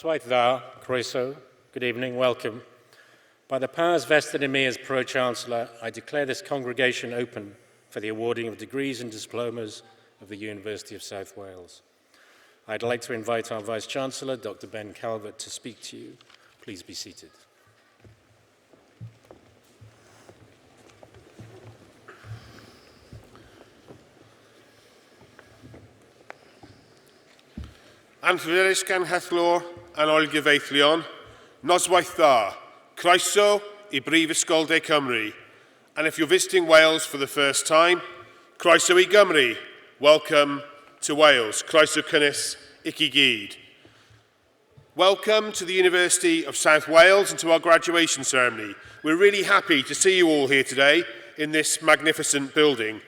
Noswaith dda, croeso, good evening, welcome. By the powers vested in me as Pro-Chancellor, I declare this congregation open for the awarding of degrees and diplomas of the University of South Wales. I'd like to invite our Vice-Chancellor, Dr. Ben Calvert, to speak to you. Please be seated. Anffyrus gan Hethlor an Olgyfeithlion, Noswaith dda, croeso I Brifysgol de Cymru. And if you're visiting Wales for the first time, croeso I Gymru, welcome to Wales, croeso cynnes I chi gyd. Welcome to the University of South Wales and to our graduation ceremony. We're really happy to see you all here today in this magnificent building.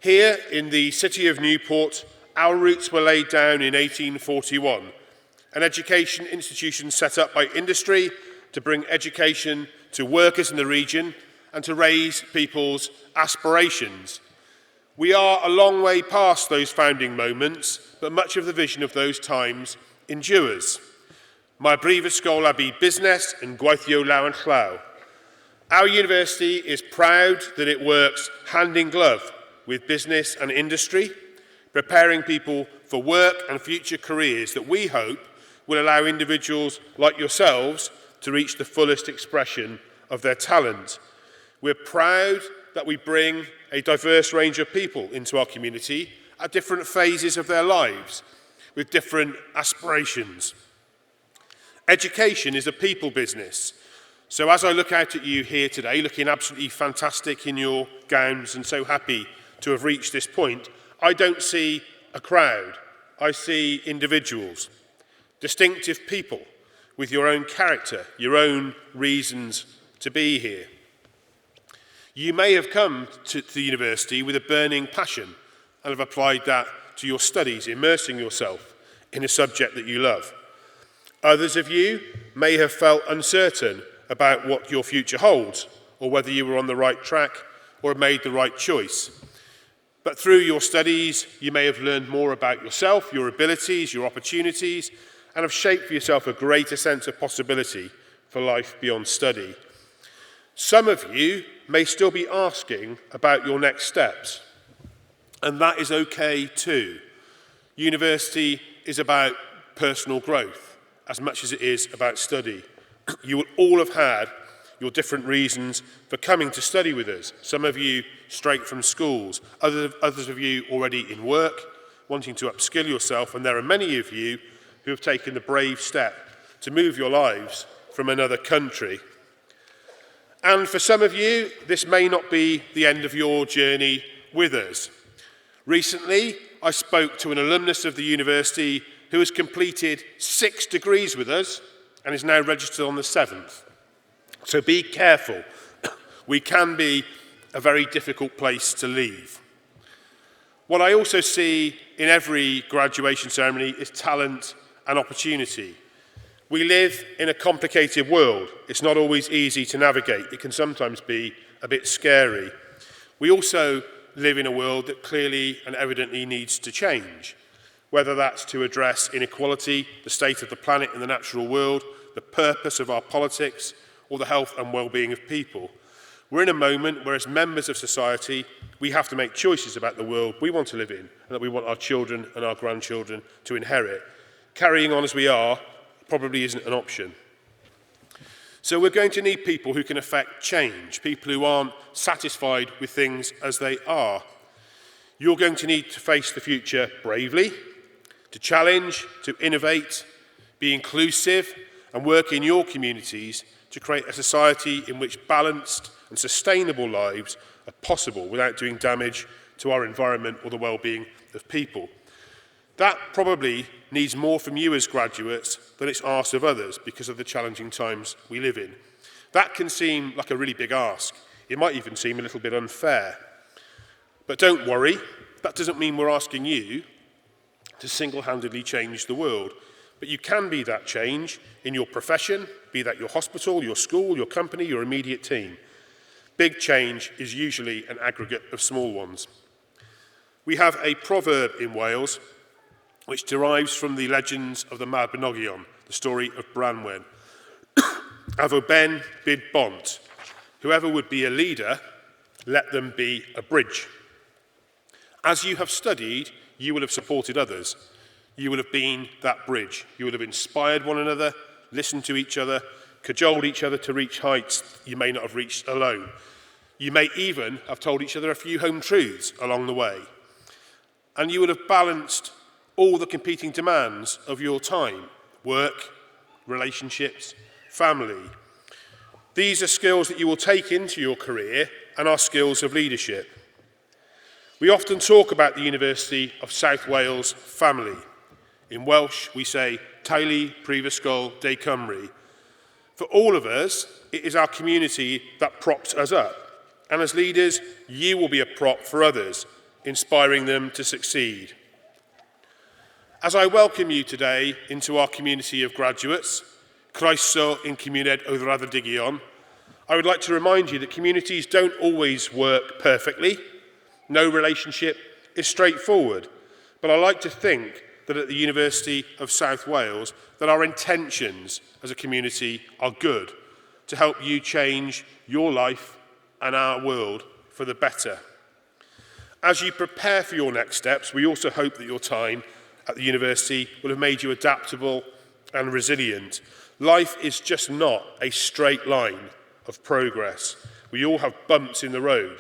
Here in the city of Newport, our roots were laid down in 1841, an education institution set up by industry to bring education to workers in the region and to raise people's aspirations. We are a long way past those founding moments, but much of the vision of those times endures. Mae Brifysgol abi busnes yn gweithio law yn llaw. Our university is proud that it works hand in glove with business and industry, preparing people for work and future careers that we hope will allow individuals like yourselves to reach the fullest expression of their talent. We're proud that we bring a diverse range of people into our community at different phases of their lives, with different aspirations. Education is a people business. So as I look out at you here today, looking absolutely fantastic in your gowns and so happy to have reached this point, I don't see a crowd. I see individuals, distinctive people with your own character, your own reasons to be here. You may have come to the university with a burning passion and have applied that to your studies, immersing yourself in a subject that you love. Others of you may have felt uncertain about what your future holds, or whether you were on the right track or have made the right choice. But through your studies, you may have learned more about yourself, your abilities, your opportunities, and have shaped for yourself a greater sense of possibility for life beyond study. Some of you may still be asking about your next steps, and that is okay too. University is about personal growth as much as it is about study. You will all have had your different reasons for coming to study with us. Some of you straight from schools, others of you already in work, wanting to upskill yourself, and there are many of you who have taken the brave step to move your lives from another country. And for some of you, this may not be the end of your journey with us. Recently, I spoke to an alumnus of the university who has completed 6 degrees with us and is now registered on the 7th. So be careful. We can be a very difficult place to leave. What I also see in every graduation ceremony is talent and opportunity. We live in a complicated world. It's not always easy to navigate. It can sometimes be a bit scary. We also live in a world that clearly and evidently needs to change, whether that's to address inequality, the state of the planet and the natural world, the purpose of our politics, or the health and well-being of people. We're in a moment where, as members of society, we have to make choices about the world we want to live in and that we want our children and our grandchildren to inherit. Carrying on as we are probably isn't an option. So we're going to need people who can affect change, people who aren't satisfied with things as they are. You're going to need to face the future bravely, to challenge, to innovate, be inclusive, and work in your communities to create a society in which balanced and sustainable lives are possible without doing damage to our environment or the well-being of people. That probably needs more from you as graduates than it's asked of others because of the challenging times we live in. That can seem like a really big ask. It might even seem a little bit unfair. But don't worry, that doesn't mean we're asking you to single-handedly change the world. But you can be that change in your profession, be that your hospital, your school, your company, your immediate team. Big change is usually an aggregate of small ones. We have a proverb in Wales which derives from the legends of the Mabinogion, the story of Branwen. Avo ben bid bont. Whoever would be a leader, let them be a bridge. As you have studied, you will have supported others. You will have been that bridge. You will have inspired one another, listened to each other, cajoled each other to reach heights you may not have reached alone. You may even have told each other a few home truths along the way. And you would have balanced all the competing demands of your time: work, relationships, family. These are skills that you will take into your career and are skills of leadership. We often talk about the University of South Wales family. In Welsh, we say Teulu Prifysgol de Cymru. For all of us, it is our community that props us up. And as leaders, you will be a prop for others, inspiring them to succeed. As I welcome you today into our community of graduates, Croeso in Cymuned o Raddodigion, I would like to remind you that communities don't always work perfectly. No relationship is straightforward. But I like to think that at the University of South Wales, that our intentions as a community are good to help you change your life and our world for the better. As you prepare for your next steps, we also hope that your time at the university will have made you adaptable and resilient. Life is just not a straight line of progress. We all have bumps in the road,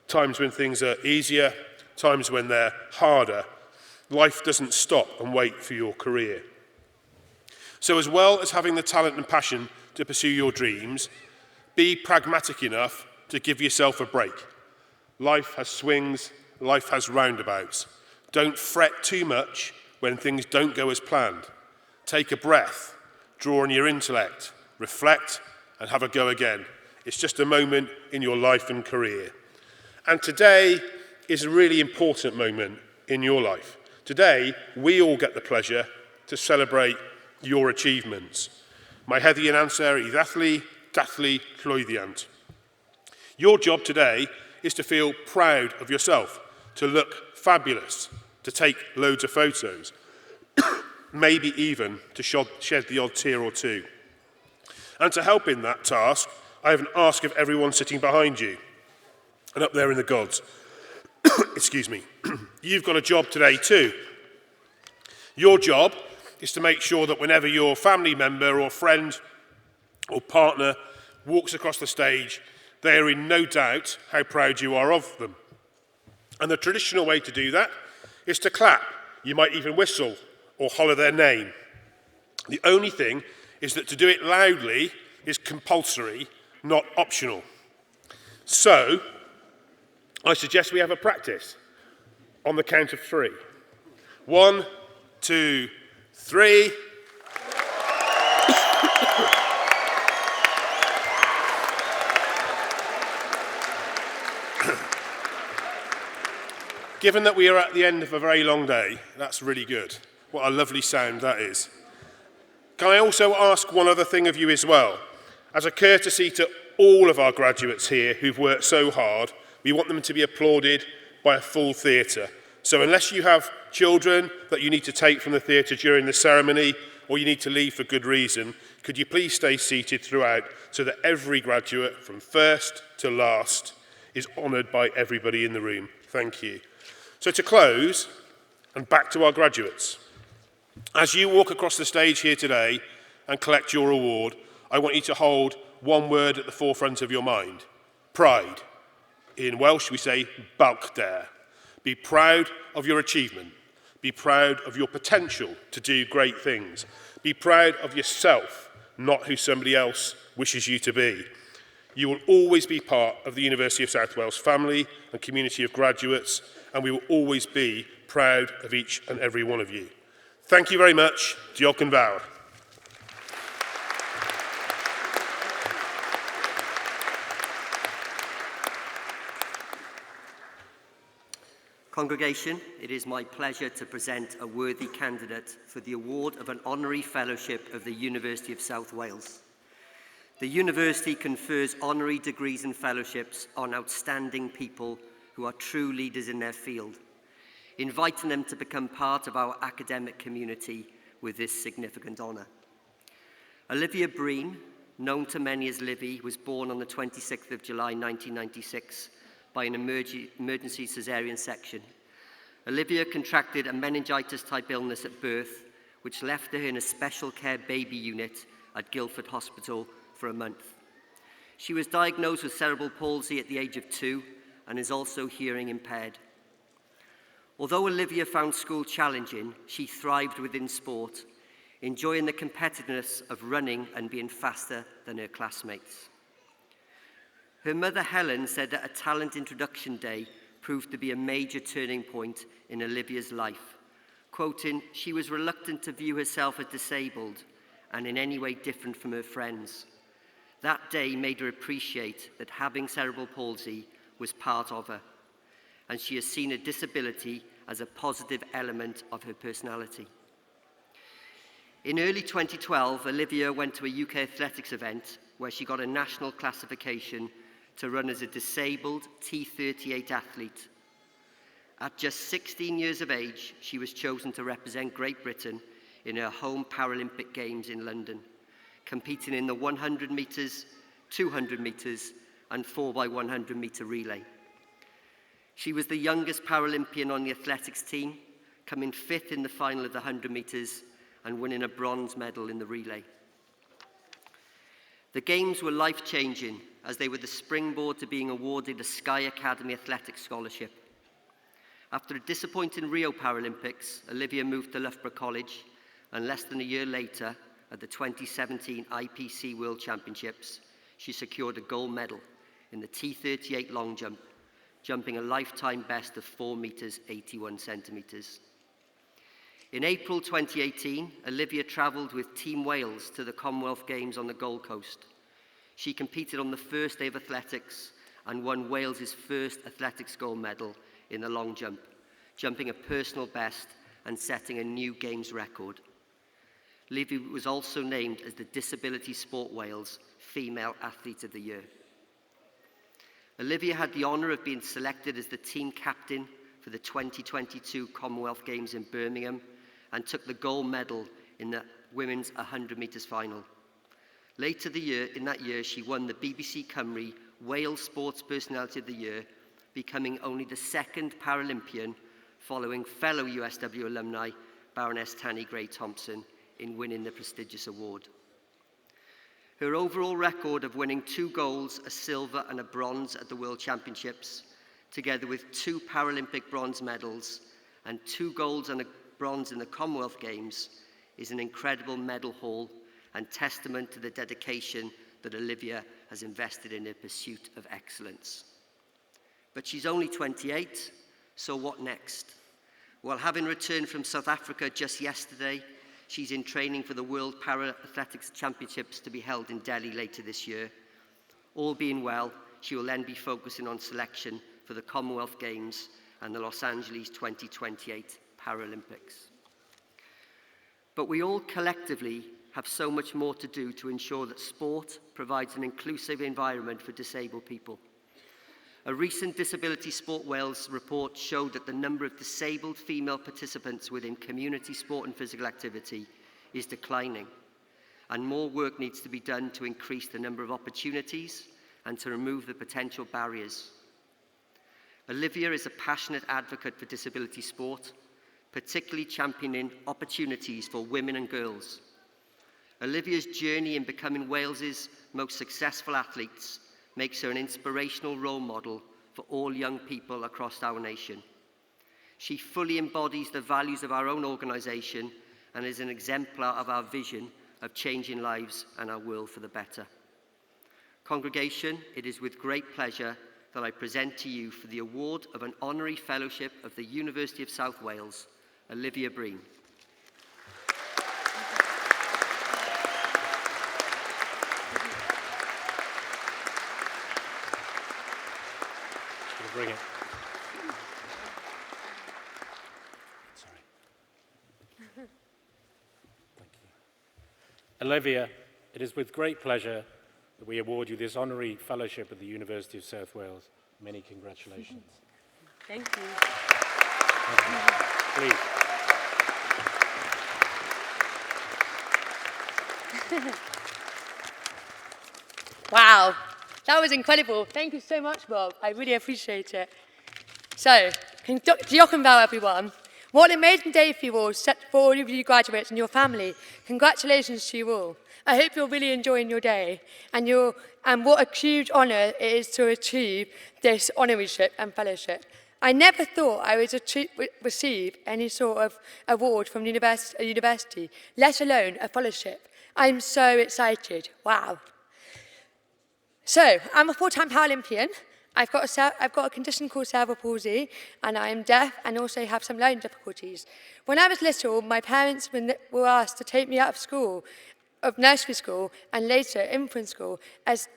times when things are easier, times when they're harder. Life doesn't stop and wait for your career. So as well as having the talent and passion to pursue your dreams, be pragmatic enough to give yourself a break. Life has swings, life has roundabouts. Don't fret too much when things don't go as planned. Take a breath, draw on your intellect, reflect, and have a go again. It's just a moment in your life and career. And today is a really important moment in your life. Today, we all get the pleasure to celebrate your achievements. Mae heddi yn amser I dathlu llwyddiant. Your job today is to feel proud of yourself, to look fabulous, to take loads of photos, maybe even to shed the odd tear or two. And to help in that task, I have an ask of everyone sitting behind you and up there in the gods. Excuse me. You've got a job today too. Your job is to make sure that whenever your family member or friend or partner walks across the stage, they are in no doubt how proud you are of them. And the traditional way to do that is to clap. You might even whistle or holler their name. The only thing is that to do it loudly is compulsory, not optional. So, I suggest we have a practice on the count of 3. 1, 2, 3. Given that we are at the end of a very long day, that's really good. What a lovely sound that is. Can I also ask one other thing of you as well? As a courtesy to all of our graduates here who've worked so hard, we want them to be applauded by a full theatre. So unless you have children that you need to take from the theatre during the ceremony, or you need to leave for good reason, could you please stay seated throughout so that every graduate, from first to last, is honoured by everybody in the room. Thank you. So to close, and back to our graduates, as you walk across the stage here today and collect your award, I want you to hold one word at the forefront of your mind: pride. In Welsh, we say balchder. Be proud of your achievement. Be proud of your potential to do great things. Be proud of yourself, not who somebody else wishes you to be. You will always be part of the University of South Wales family and community of graduates, and we will always be proud of each and every one of you. Thank you very much. Diolch yn fawr. Congregation, it is my pleasure to present a worthy candidate for the award of an honorary fellowship of the University of South Wales. The university confers honorary degrees and fellowships on outstanding people who are true leaders in their field. inviting them to become part of our academic community with this significant honour. Olivia Breen, known to many as Livy, was born on the 26th of July 1996 by an emergency caesarean section. Olivia contracted a meningitis-type illness at birth, which left her in a special care baby unit at Guildford Hospital for a month. She was diagnosed with cerebral palsy at the age of 2 and is also hearing impaired. Although Olivia found school challenging, she thrived within sport, enjoying the competitiveness of running and being faster than her classmates. Her mother, Helen, said that a talent introduction day proved to be a major turning point in Olivia's life. Quoting, "She was reluctant to view herself as disabled and in any way different from her friends. That day made her appreciate that having cerebral palsy was part of her, and she has seen a disability as a positive element of her personality." In early 2012, Olivia went to a UK athletics event where she got a national classification to run as a disabled T38 athlete. At just 16 years of age, she was chosen to represent Great Britain in her home Paralympic Games in London, competing in the 100 metres, 200 metres and 4x100 metre relay. She was the youngest Paralympian on the athletics team, coming 5th in the final of the 100 metres and winning a bronze medal in the relay. The Games were life-changing as they were the springboard to being awarded a Sky Academy Athletics Scholarship. After a disappointing Rio Paralympics, Olivia moved to Loughborough College, and less than a year later, at the 2017 IPC World Championships, she secured a gold medal in the T38 long jump, jumping a lifetime best of 4 metres 81 centimetres. In April 2018, Olivia travelled with Team Wales to the Commonwealth Games on the Gold Coast. She competed on the first day of athletics and won Wales's first athletics gold medal in the long jump, jumping a personal best and setting a new Games record. Livy was also named as the Disability Sport Wales Female Athlete of the Year. Olivia had the honour of being selected as the team captain for the 2022 Commonwealth Games in Birmingham and took the gold medal in the women's 100 metres final. Later in that year, she won the BBC Cymru Wales Sports Personality of the Year, becoming only the second Paralympian, following fellow USW alumni Baroness Tanni Gray-Thompson, in winning the prestigious award. Her overall record of winning 2 golds, a silver and a bronze at the World Championships, together with 2 Paralympic bronze medals and 2 golds and a bronze in the Commonwealth Games, is an incredible medal haul and testament to the dedication that Olivia has invested in her pursuit of excellence. But she's only 28, so what next? Well, having returned from South Africa just yesterday, she's in training for the World Para-Athletics Championships to be held in Delhi later this year. All being well, she will then be focusing on selection for the Commonwealth Games and the Los Angeles 2028 Paralympics. But we all collectively have so much more to do to ensure that sport provides an inclusive environment for disabled people. A recent Disability Sport Wales report showed that the number of disabled female participants within community sport and physical activity is declining, and more work needs to be done to increase the number of opportunities and to remove the potential barriers. Olivia is a passionate advocate for disability sport, particularly championing opportunities for women and girls. Olivia's journey in becoming Wales's most successful athletes makes her an inspirational role model for all young people across our nation. She fully embodies the values of our own organisation and is an exemplar of our vision of changing lives and our world for the better. Congregation, it is with great pleasure that I present to you for the award of an honorary fellowship of the University of South Wales, Olivia Breen. Bring it. Sorry. Thank you. Olivia, it is with great pleasure that we award you this honorary fellowship at the University of South Wales. Many congratulations. Thank you. Please. Wow, that was incredible. Thank you so much, Bob. I really appreciate it. So, Diolch everyone. What an amazing day for you all, for all of you graduates and your family. Congratulations to you all. I hope you're really enjoying your day and what a huge honour it is to achieve this honorship and fellowship. I never thought I would receive any sort of award from a university, let alone a fellowship. I'm so excited. Wow. So, I'm a full-time Paralympian. I've got a condition called cerebral palsy, and I am deaf and also have some learning difficulties. When I was little, my parents were asked to take me out of school, of nursery school, and later infant school, as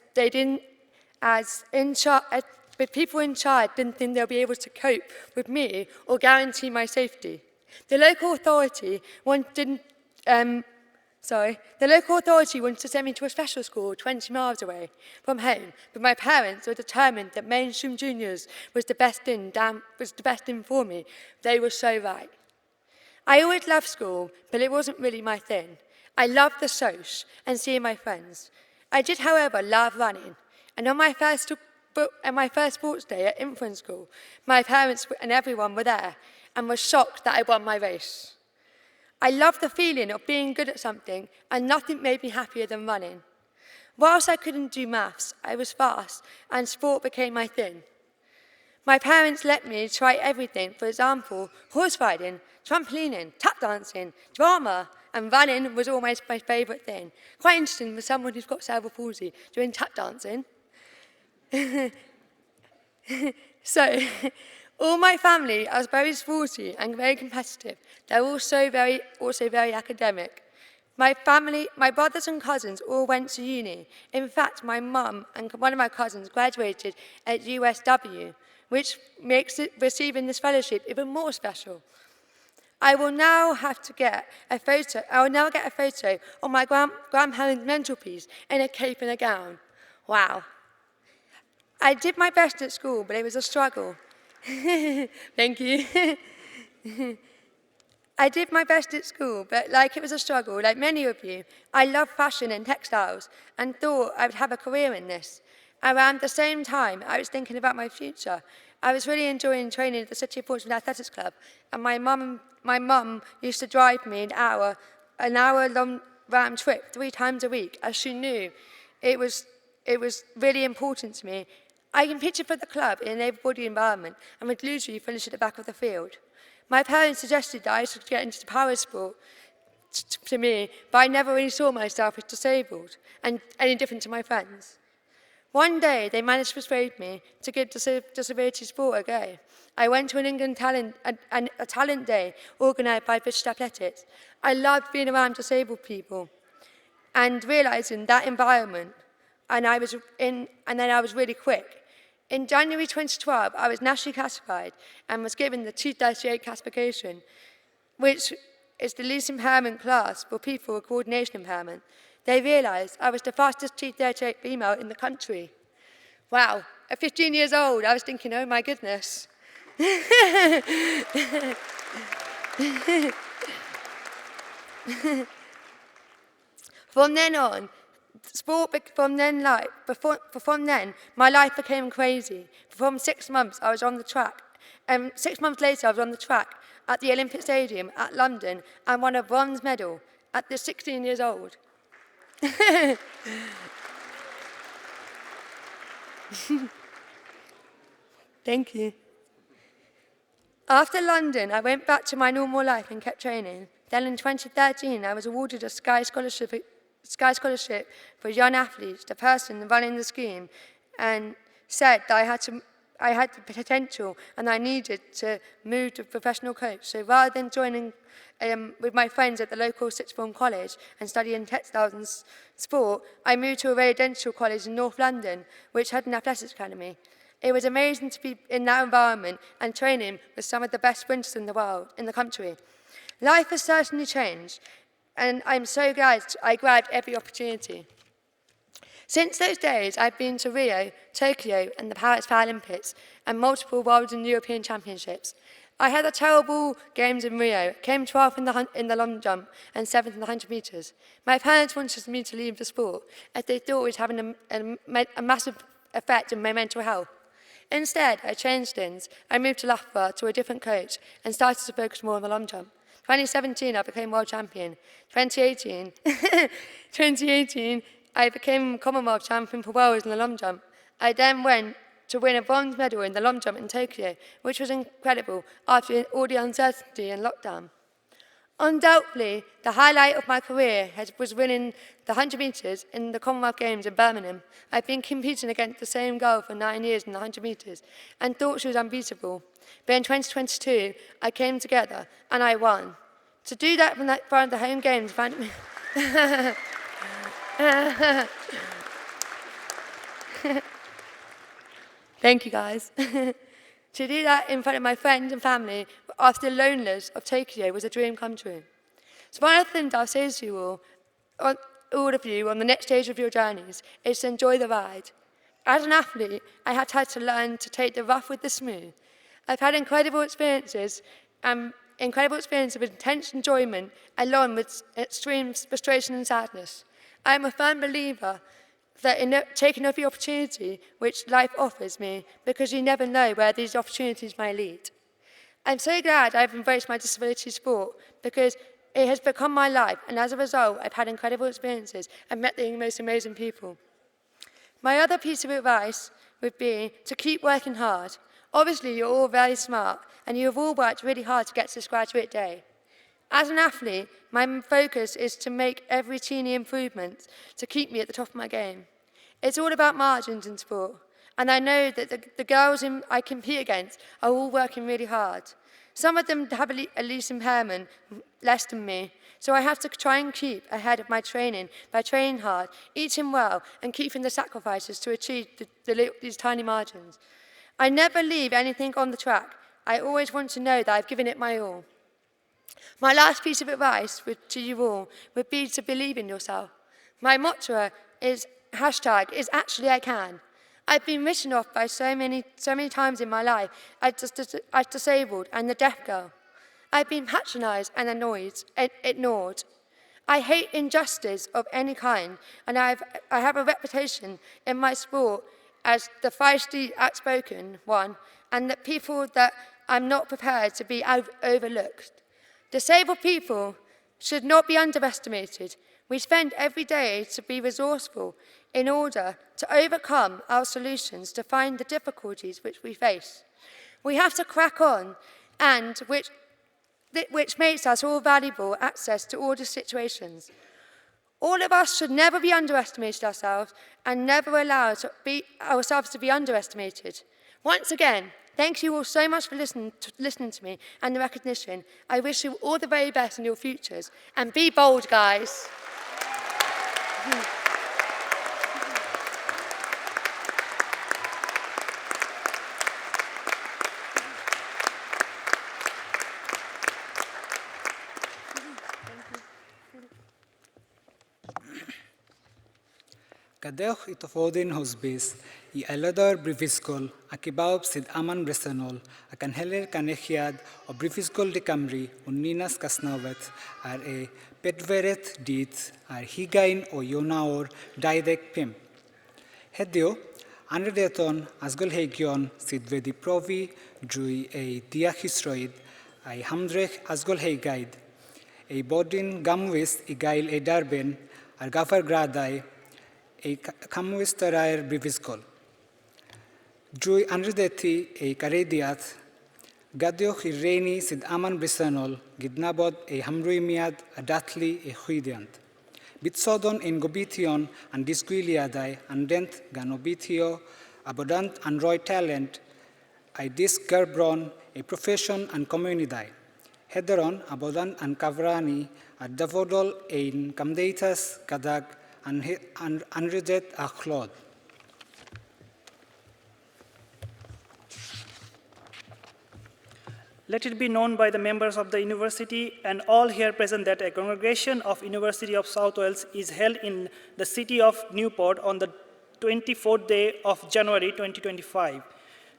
people in charge didn't think they'll be able to cope with me or guarantee my safety. The local authority wanted to send me to a special school 20 miles away from home, but my parents were determined that mainstream juniors was the best thing for me. They were so right. I always loved school, but it wasn't really my thing. I loved the soc and seeing my friends. I did, however, love running, and on my first sports day at infant school, my parents and everyone were there and were shocked that I won my race. I loved the feeling of being good at something, and nothing made me happier than running. Whilst I couldn't do maths, I was fast, and sport became my thing. My parents let me try everything, for example, horse riding, trampolining, tap dancing, drama, and running was almost my favourite thing. Quite interesting for someone who's got cerebral palsy, doing tap dancing. So, all my family are very sporty and very competitive. They're also very academic. My brothers and cousins all went to uni. In fact, my mum and one of my cousins graduated at USW, which makes receiving this fellowship even more special. I will now get a photo on my grandparents' mantelpiece in a cape and a gown. Wow. I did my best at school, but it was a struggle. Thank you. I did my best at school, but it was a struggle, like many of you. I love fashion and textiles and thought I would have a career in this. Around the same time, I was thinking about my future. I was really enjoying training at the City of Portsmouth Athletics Club, and my mum used to drive me an hour-long round trip 3 times a week, as she knew it was really important to me. I can picture for the club in an able-bodied environment and would usually finish at the back of the field. My parents suggested that I should get into the power sport to me, but I never really saw myself as disabled and any different to my friends. One day, they managed to persuade me to give disability sport a go. I went to an England talent day organised by British Athletics. I loved being around disabled people and realising that environment, and then I was really quick. In January 2012, I was nationally classified and was given the T38 classification, which is the least impairment class for people with coordination impairment. They realised I was the fastest T38 female in the country. Wow, at 15 years old, I was thinking, oh my goodness. From then, my life became crazy. From 6 months, I was on the track. 6 months later, I was on the track at the Olympic Stadium at London and won a bronze medal at 16 years old. Thank you. After London, I went back to my normal life and kept training. Then in 2013, I was awarded a Sky Scholarship for young athletes. The person running the scheme and said that I had the potential and I needed to move to professional coach. So rather than joining with my friends at the local sixth form college and studying textiles and sport, I moved to a residential college in North London, which had an athletics academy. It was amazing to be in that environment and training with some of the best sprinters in the country. Life has certainly changed, and I'm so glad I grabbed every opportunity. Since those days, I've been to Rio, Tokyo, and the Paris Paralympics, and multiple World and European Championships. I had a terrible games in Rio, came 12th in the long jump and 7th in the 100 metres. My parents wanted me to leave the sport as they thought it was having a massive effect on my mental health. Instead, I changed things. I moved to Loughborough to a different coach and started to focus more on the long jump. 2017, I became world champion. 2018, I became Commonwealth champion for Wales in the long jump. I then went to win a bronze medal in the long jump in Tokyo, which was incredible after all the uncertainty and lockdown. Undoubtedly, the highlight of my career was winning the 100 metres in the Commonwealth Games in Birmingham. I've been competing against the same girl for 9 years in the 100 metres and thought she was unbeatable. But in 2022, I came together and I won. To do that from front of the home games, Thank you, guys. To do that in front of my friends and family after the loneliness of Tokyo was a dream come true. So one of the things I'll say to you all of you on the next stage of your journeys is to enjoy the ride. As an athlete, I have had to learn to take the rough with the smooth. I've had incredible experiences of intense enjoyment along with extreme frustration and sadness. I am a firm believer that taking every opportunity which life offers me, because you never know where these opportunities may lead. I'm so glad I've embraced my disability sport because it has become my life, and as a result, I've had incredible experiences and met the most amazing people. My other piece of advice would be to keep working hard. Obviously, you're all very smart, and you have all worked really hard to get to this graduate day. As an athlete, my focus is to make every teeny improvement to keep me at the top of my game. It's all about margins in sport, and I know that the girls I compete against are all working really hard. Some of them have a least impairment, less than me, so I have to try and keep ahead of my training by training hard, eating well, and keeping the sacrifices to achieve these tiny margins. I never leave anything on the track. I always want to know that I've given it my all. My last piece of advice to you all would be to believe in yourself. My motto is #actually I can. I've been written off by so many times in my life as disabled and the deaf girl. I've been patronised and ignored. I hate injustice of any kind, and I have a reputation in my sport as the feisty, outspoken one, and that people that I'm not prepared to be overlooked. Disabled people should not be underestimated. We spend every day to be resourceful in order to overcome our solutions to find the difficulties which we face. We have to crack on, and which makes us all valuable access to all the situations. All of us should never be underestimated ourselves and never allow ourselves to be underestimated. Once again, thank you all so much for listening to me and the recognition. I wish you all the very best in your futures. And be bold, guys. Kadech itofodin hosbis, I eladar brifiskol, akibab sid aman bresenol, akan heller kanechiad, o brifiskol de camri, uninas kasnavet, ar petveret dit, ar higain o yonaor, daidek pim. Hedio, anredeton, asgol hegion, sid vedi provi, drui diachisroid, hamdrech asgol hegaid, bodin gamwis igail darben, ar gafar gradai, Kamuistarair briviskol. Drui anredeti karediat, gadioch ireni sid aman brisanol, gidnabod hamrui miad adatli huidiant. Bitsodon in gobition and disguiliadai, andent ganobitio, abodant and roy talent, dis gerbron, a profession and community. Hederon, abodant and kavrani, ad davodol in camdetas kadag, and unredet achlod. Let it be known by the members of the university and all here present that a congregation of University of South Wales is held in the city of Newport on the 24th day of January 2025.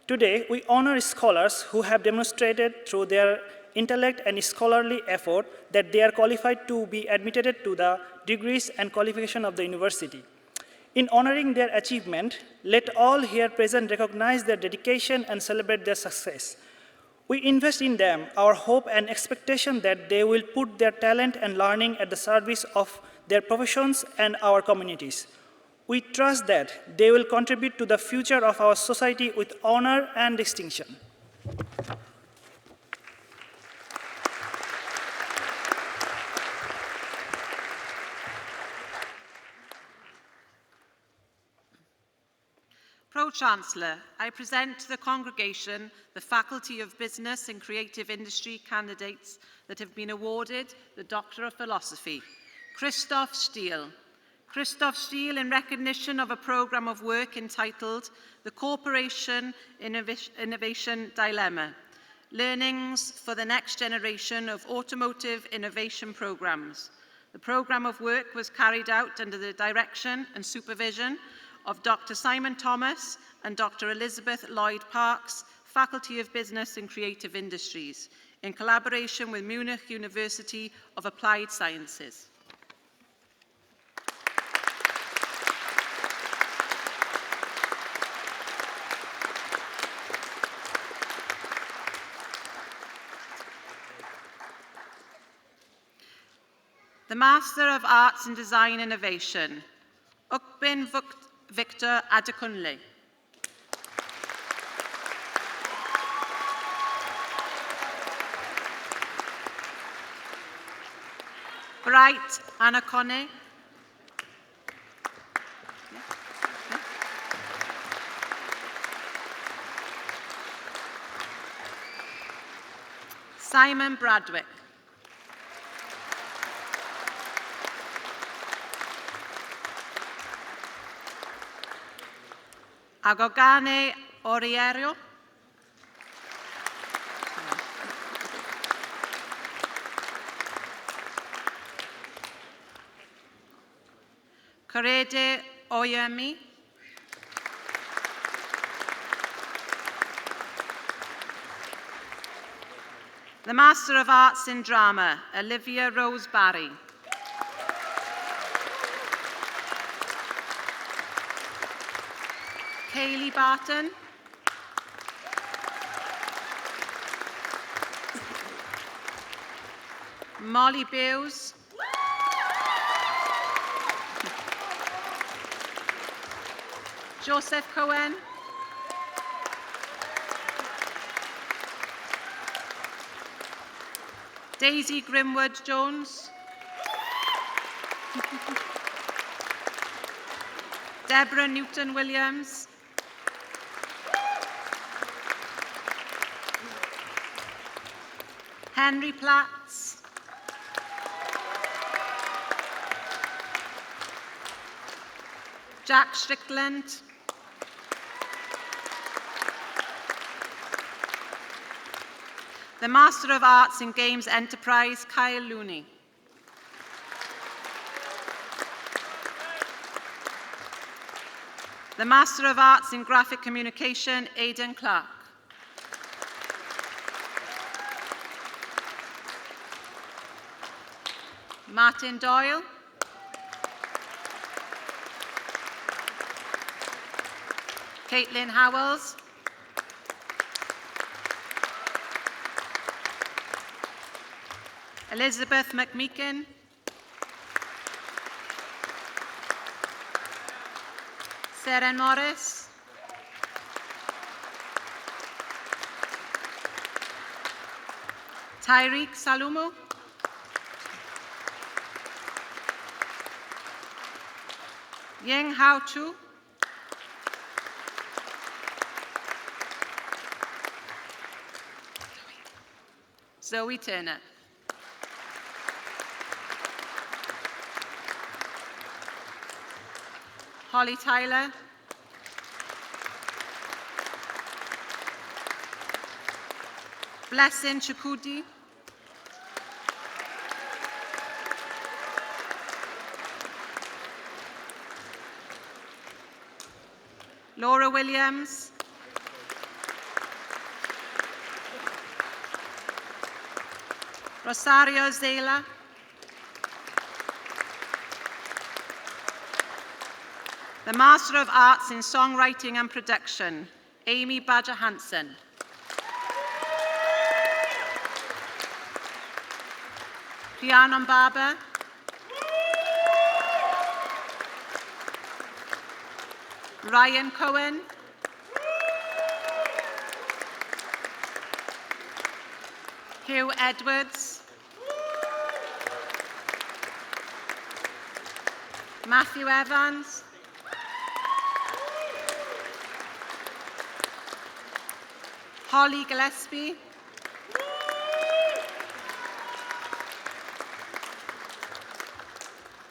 Today, we honor scholars who have demonstrated through their intellect and scholarly effort that they are qualified to be admitted to the degrees and qualification of the university. In honoring their achievement, let all here present recognize their dedication and celebrate their success. We invest in them our hope and expectation that they will put their talent and learning at the service of their professions and our communities. We trust that they will contribute to the future of our society with honor and distinction. Pro-Chancellor, I present to the congregation the Faculty of Business and Creative Industry candidates that have been awarded the Doctor of Philosophy. Christoph Steele. Christoph Steele, in recognition of a programme of work entitled The Corporation Innovation Dilemma, Learnings for the Next Generation of Automotive Innovation Programmes. The programme of work was carried out under the direction and supervision of Dr. Simon Thomas and Dr. Elizabeth Lloyd Parks, Faculty of Business and Creative Industries, in collaboration with Munich University of Applied Sciences. The Master of Arts and Design Innovation, Ukbin Victor Adekunle. Bright Anakone. Simon Bradwick. Agogane Oriero. Korede Oyemi. The Master of Arts in Drama, Olivia Rose Barry. Kaylee Barton. Molly Bewes. Joseph Cohen. Daisy Grimwood Jones. Deborah Newton Williams. Henry Platts. Jack Strickland. The Master of Arts in Games Enterprise, Kyle Looney. The Master of Arts in Graphic Communication, Aidan Clark. Martin Doyle. Caitlin Howells. Elizabeth McMeekin. Sarah Morris. Tyreek Salumu. Ying Hao Chu. Zoe Turner. Holly Tyler. Blessing Chukudi. Laura Williams. Rosario Zela. The Master of Arts in Songwriting and Production, Amy Badger Hansen. Rhiannon Barber. Ryan Cohen. Hugh Edwards. Matthew Evans. Holly Gillespie.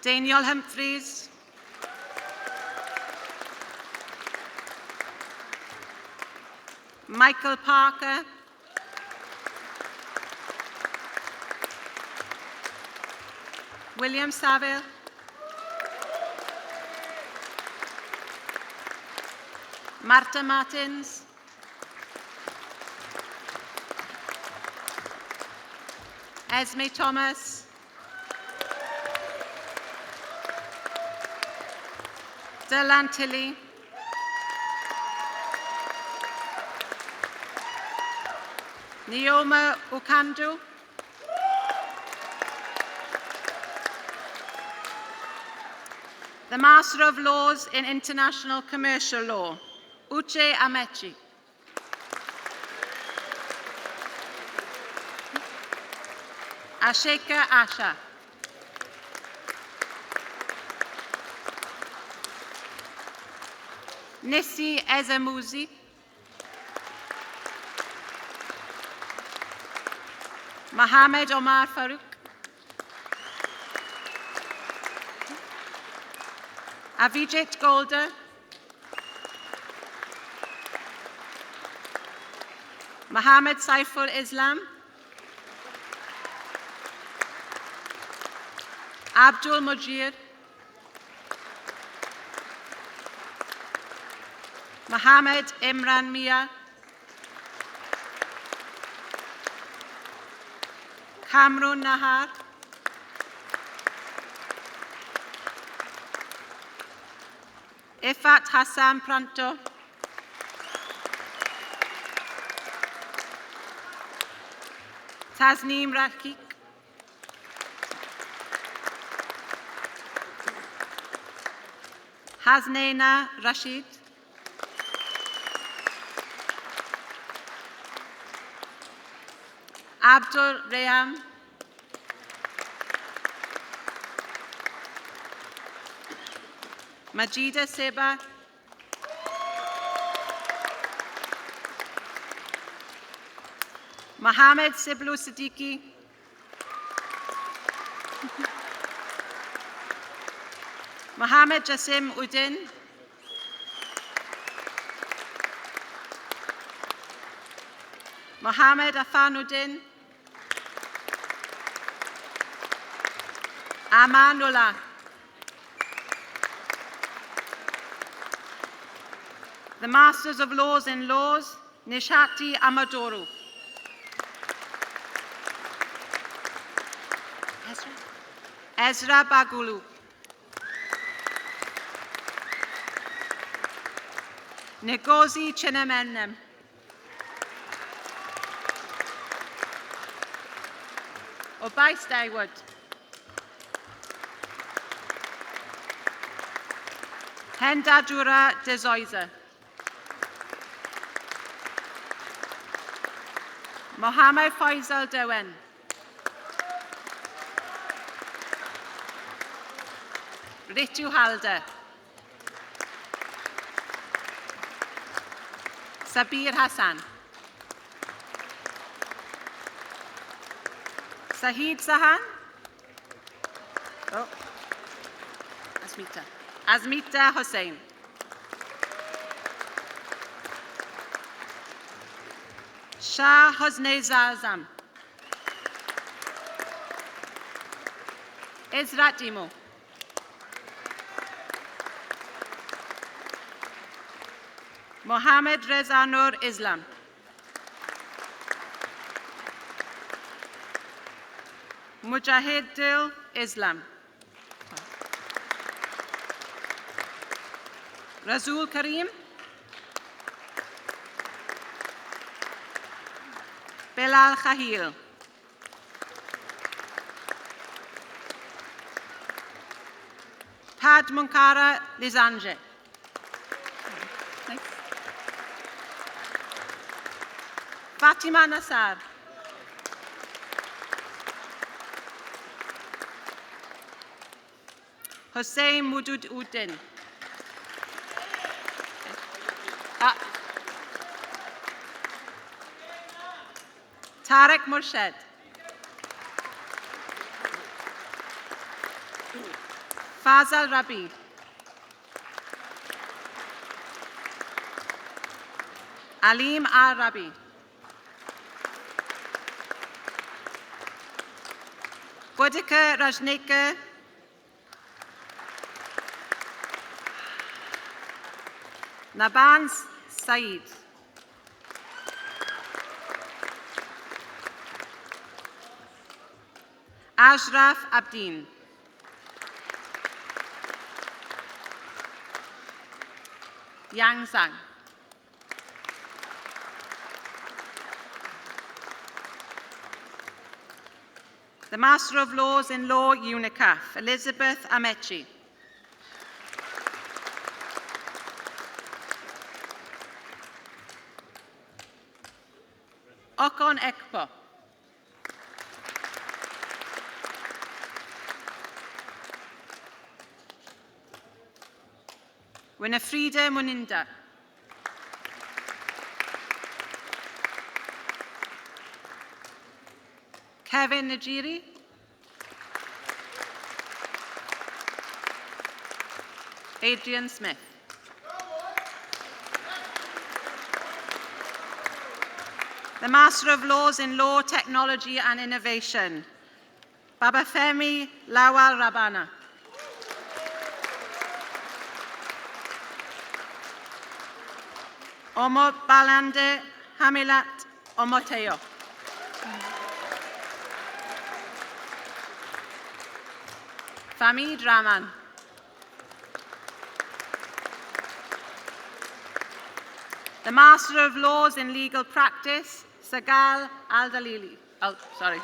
Daniel Humphreys. Michael Parker. William Saville. Marta Martins. Esme Thomas. Dylan Tilley. Neoma Ukandu. The Master of Laws in International Commercial Law, Uche Amechi. Asheka Asha. Nissi Ezemuzi. Mohammed Omar Farouk. Avijit Golder. Mohammed Saiful Islam. Abdul Mujir. Mohammed Imran Mia. Kamrun Nahar. Ifat Hassan Pranto. Tasneem Rakik. Hasnaina Rashid. Abdul Rayam. Majida Seba. Mohammed Siblu Siddiqui. Mohammed Jassim Uddin. Mohammed Afanuddin. Amanullah. The Masters of Laws in Laws, Nishati Amadoru. Ezra Bagulu. Ngozi Chinemenem. Obai Staywood. Henda Dura Dezoiza. Mohammed Faisal Dewen. Ritu Halder. Sabir Hassan. Sahid Sahan. Oh. Asmita. Asmita Hussain. Shah Hosne Zazam. Ezrat Imo. Mohammed Reza Nur Islam. Mujahid Dil Islam. Razul Karim. Bilal Khahil. Had Munkara Lizanje. Fatima Nassar. Hossein Mudud Uddin. Tarek Murshid. Fazal Rabi. Alim Rabi. Bodika Rajnika. Naban Saeed. Ashraf Abdin. Yang Zhang. The Master of Laws in Law, UNICAF, Elizabeth Amechi. Okon Ekpo. Winifrida Muninda. Kevin Najiri. Adrian Smith. The Master of Laws in Law, Technology and Innovation, Babafemi Lawal Rabana. Omo Balande Hamilat Omoteo. Famid Rahman. The Master of Laws in Legal Practice, Sagal Al-Dalili. Oh, sorry.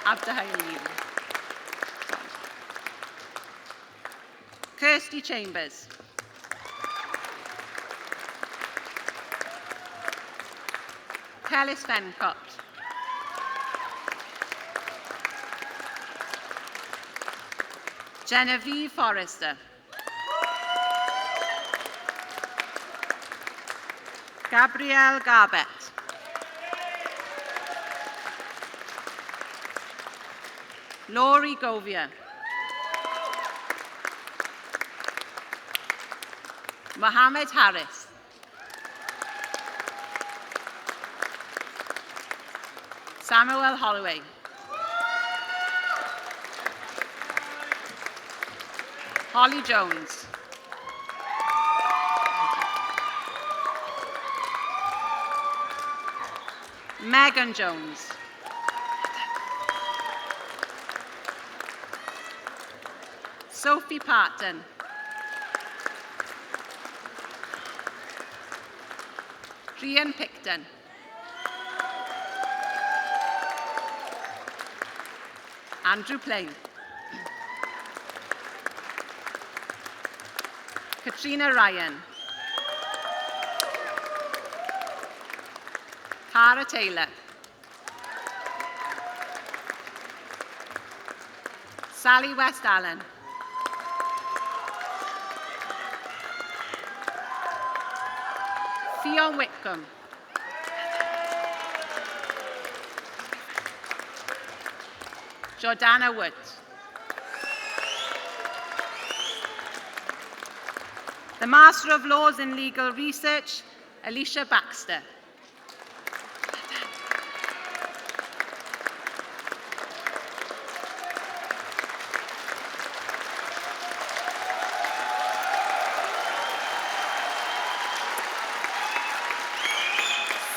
Abdahalili. Kirsty Chambers. Kellis Fencott. Genevieve Forrester. Gabrielle Garbett. Laurie Govia. Mohammed Harris. Samuel Holloway. Holly Jones. Megan Jones. Sophie Parton. Rian Picton. Andrew Plain. Katrina Ryan. Tara Taylor. Sally West Allen. Fionn Whitcomb. Jordana Woods. The Master of Laws in Legal Research, Alicia Baxter.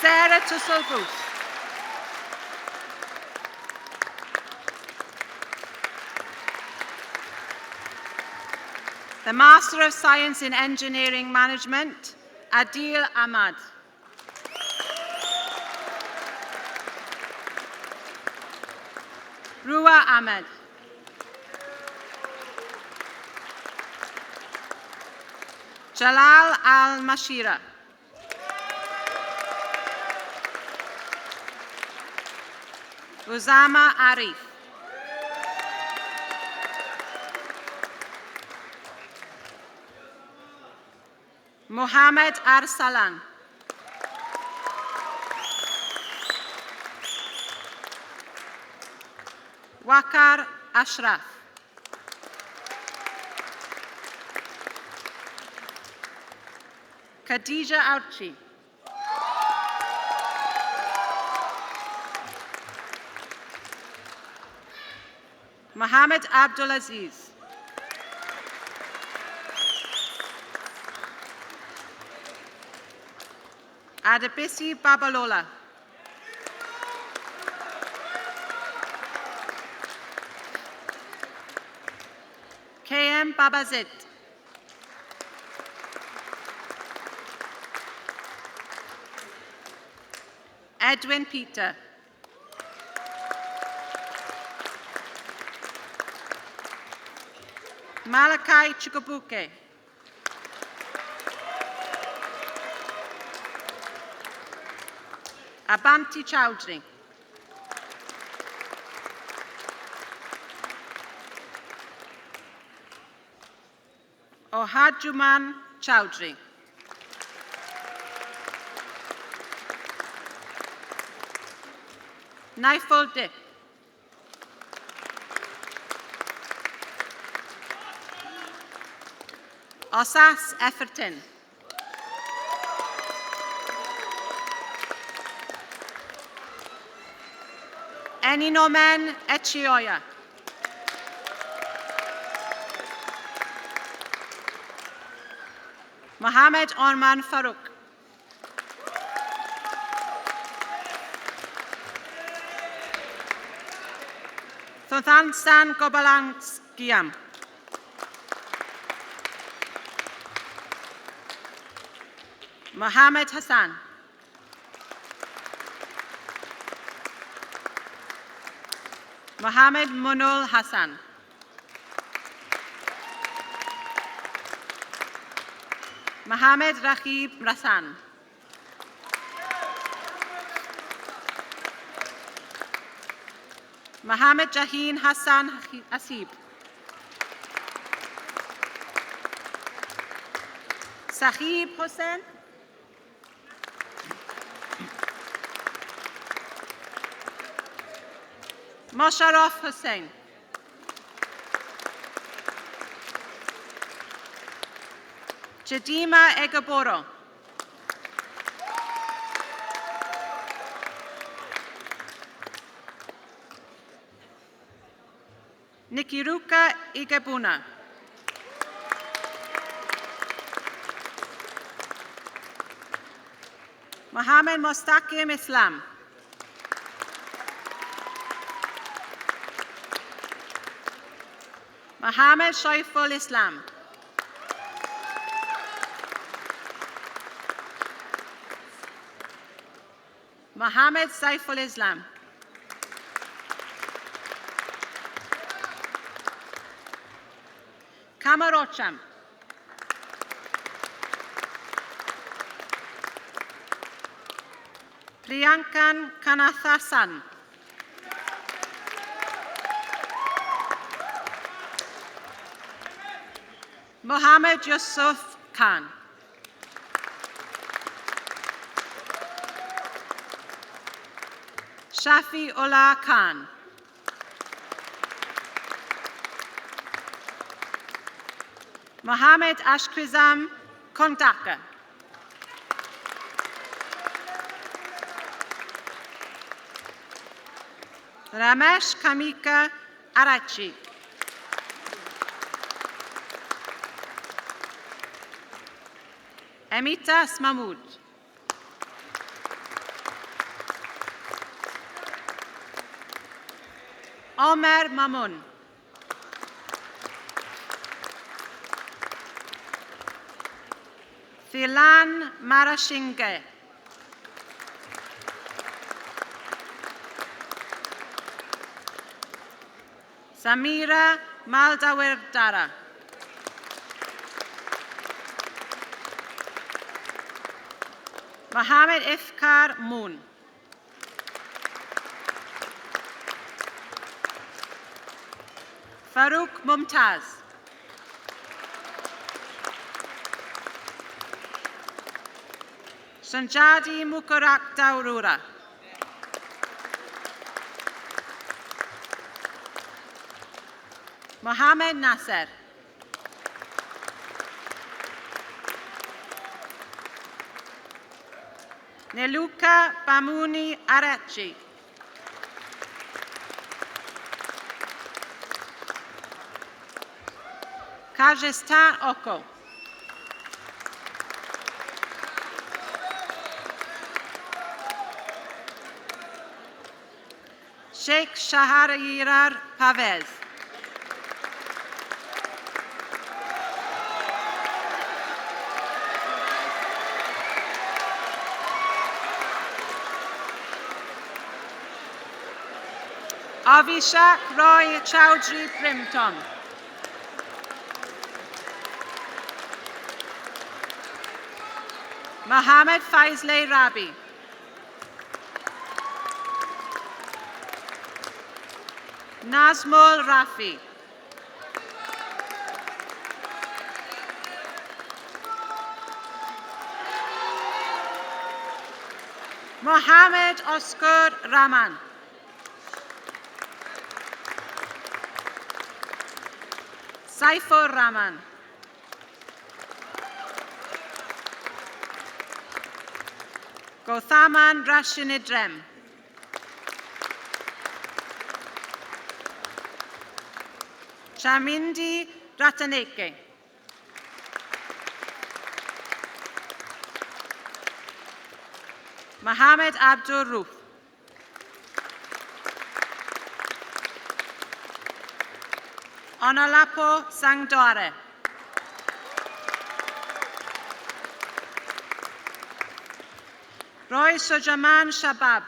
Sarah Tussell Booth. The Master of Science in Engineering Management, Adil Ahmad. Ruwa Ahmed. Jalal Al-Mashira. Uzama Arif. Mohammed Arsalan. Wakar Ashraf. Khadija Auchi. Mohammed Abdulaziz. Adebisi Babalola. KM Babazit. Edwin Peter. Malachi Chukabuke. Abanti Chowdhury. Ohajuman Chowdhury. Naiful Dip. Osas Efferton. Eninomen Echioya. Mohammed Orman Farouk. Thothansan Gobalangskiam. Mohammed Hassan. Mohammed Munul Hassan. Mohammed Rakhib Rasan. Mohammed Jaheen Hassan Asib. Sahib Hussain. Mosharraf Hussain. Chidima Egaboro. Nikiruka Igabuna. Mohammed Mostaqim Islam. Mohammed Shaiful Islam. Mohammed Saiful Islam. Kamarocham. Priyankan Kanathasan. Mohammed Yusuf Khan. Shafi Ullah Khan. Mohammed Ashkrizam Kontaka. Ramesh Kamika Arachi. Amita Mahmood. Omer Mamun. Thilan Marashinge. Samira Maldawerdara. Mohammed Ifkar Moon. Farouk Mumtaz. Sanjadi Mukarak Daurura. Mohammed Nasser. Neluka Bamuni Arachi. Kajistan Oko. Sheikh Shaharirar Pavez. Avishak Roy Chowdhury Primton. Mohammed Faizle Rabi. Nazmul Rafi. Mohammed Oscar Rahman. Saifur Rahman. Gothaman Rashinidrem. Chamindi Rataneke. Mohammed Abdul Roof. Onalapo Sangdore. Roy Sojaman Shabab.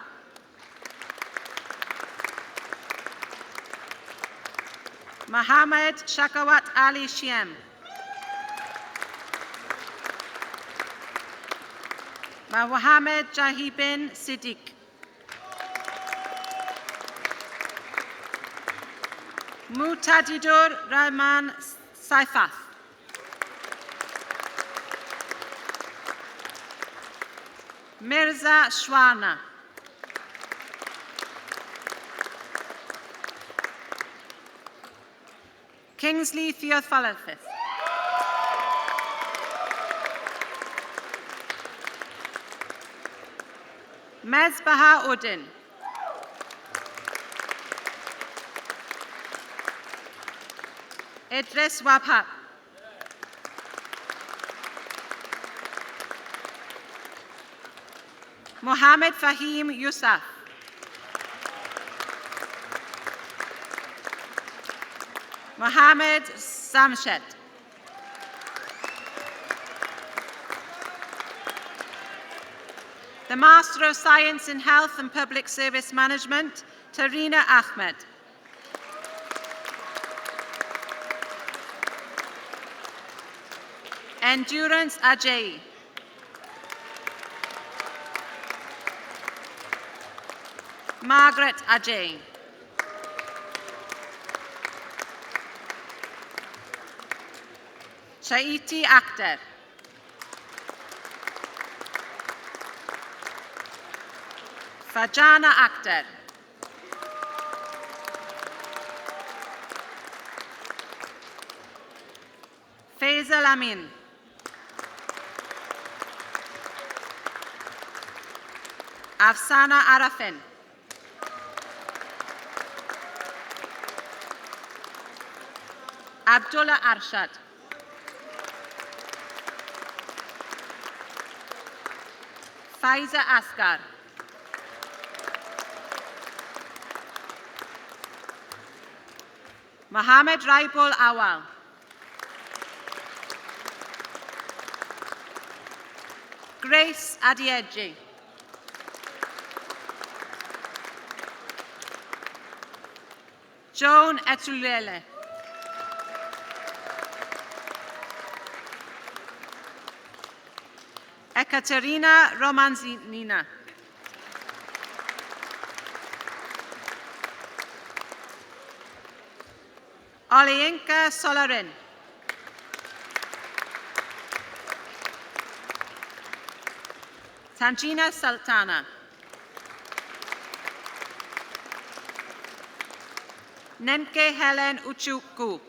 Mohammed Shakawat Ali Shiem. Mohammed Jahibin Siddiq. Mutadidur Rahman Saifat. Mirza Shwana. Kingsley Theophilus. Mezbaha Udin. Idris Wabhab. Mohammed Fahim Yusuf. Mohammed Samshed. The Master of Science in Health and Public Service Management, Tarina Ahmed. Endurance Ajay. Margaret Ajay. Shaiti Akhtar. Fajana Akhtar. Faisal Amin. Afsana Arafin. Abdullah Arshad. Faiza Asghar. Mohammed Raibul Awal. Grace Adieji. Joan Etulele. Ekaterina Romanzinina. Olienka Solarin. Tangina Sultana. Nemke Helen Uchuku.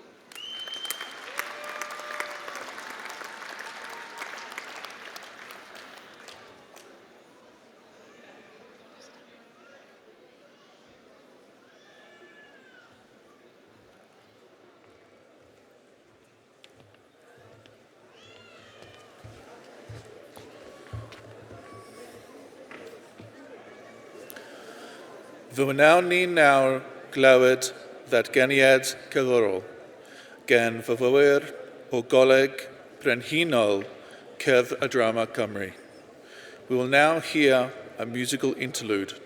Fy now ni nawr glywed ddatganiad cyfrol gan fyfyrwyr o Goleg Brenhinol Cerdd a Drama Cymru. We will now hear a musical interlude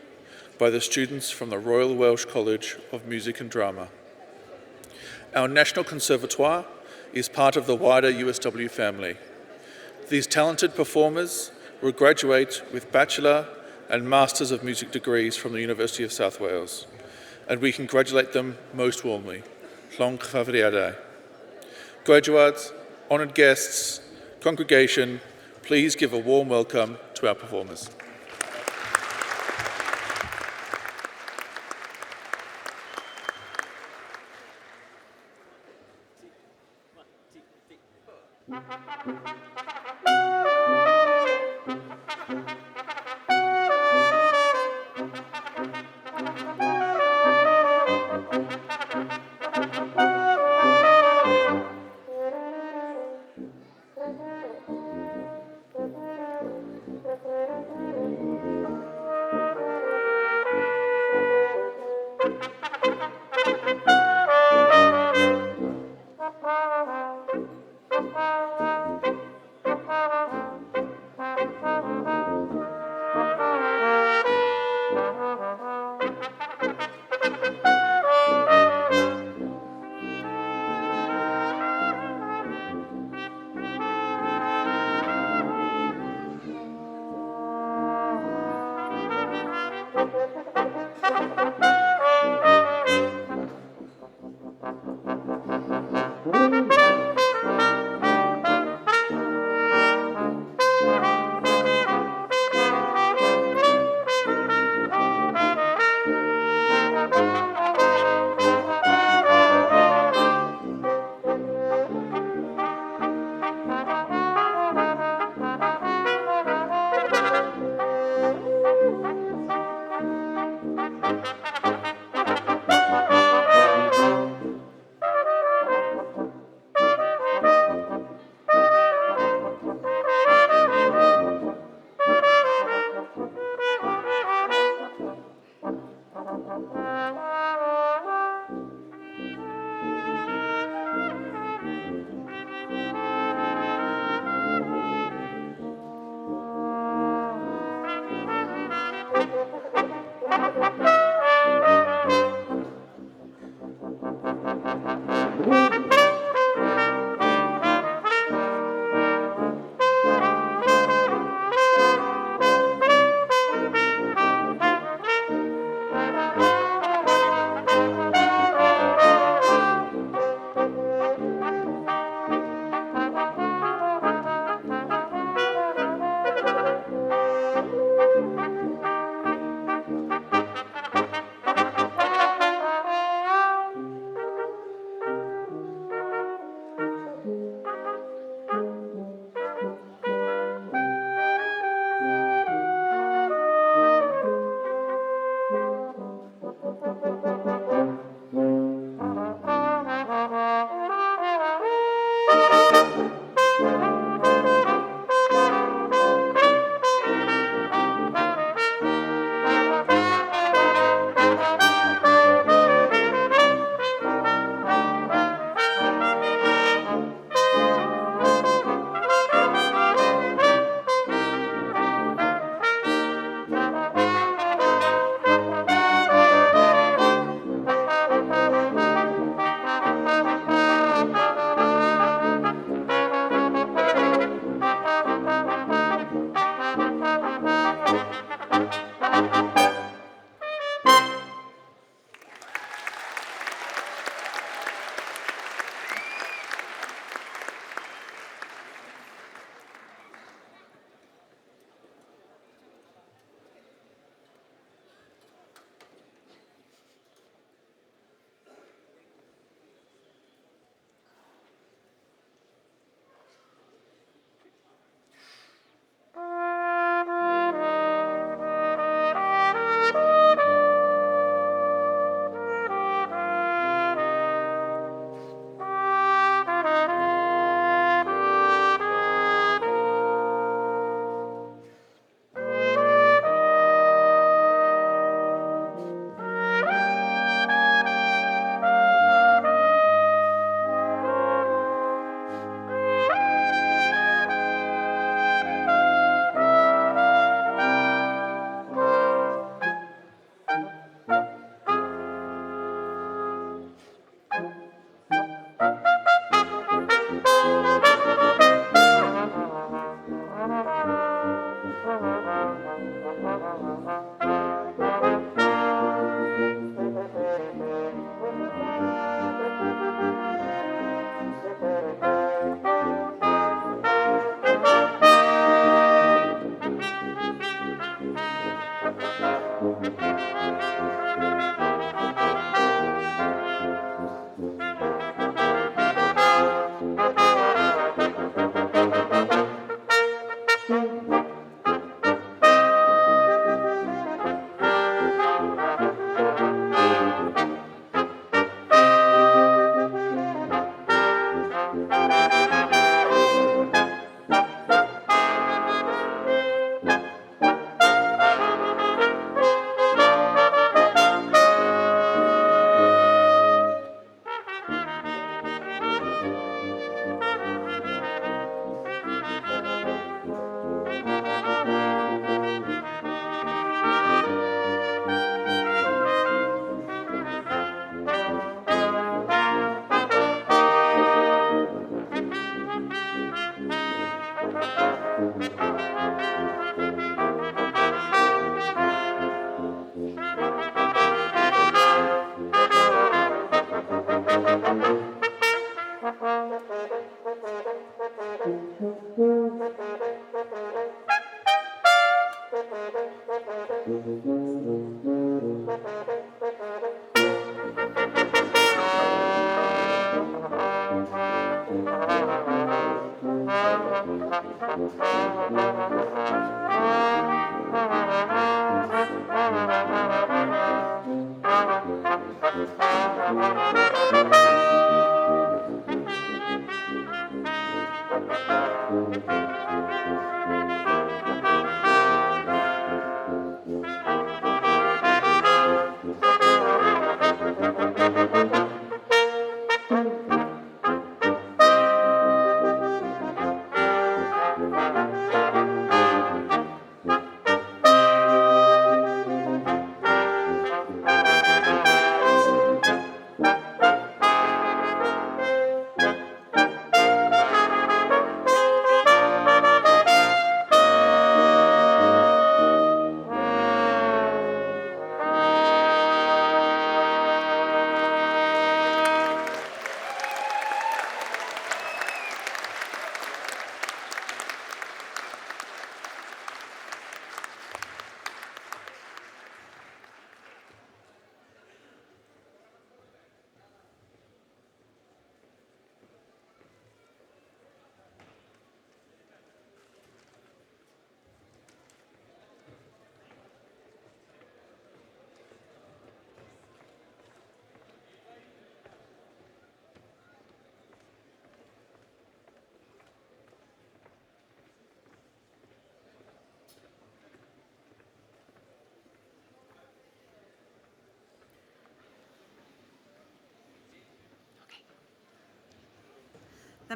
by the students from the Royal Welsh College of Music and Drama. Our National Conservatoire is part of the wider USW family. These talented performers will graduate with Bachelor and Masters of Music degrees from the University of South Wales, and we congratulate them most warmly. Llong cyfriadau. Graduates, honoured guests, congregation, please give a warm welcome to our performers.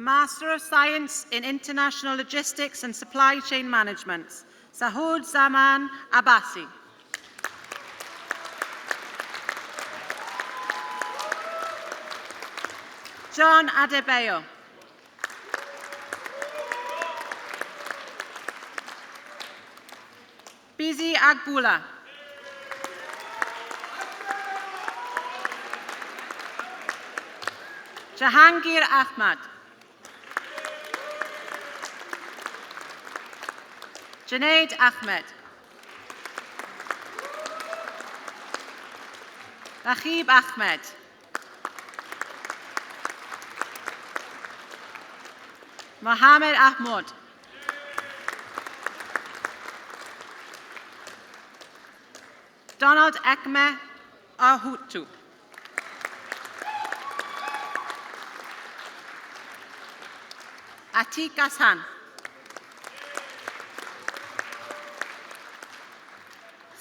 The Master of Science in International Logistics and Supply Chain Management, Sahoud Zaman Abbasi. John Adebayo. Bizi Agbula. Jahangir Ahmad. Junaid Ahmed. Rahib Ahmed. Mohammed Ahmad. Donald Ekme Ahutu. Atik Hassan.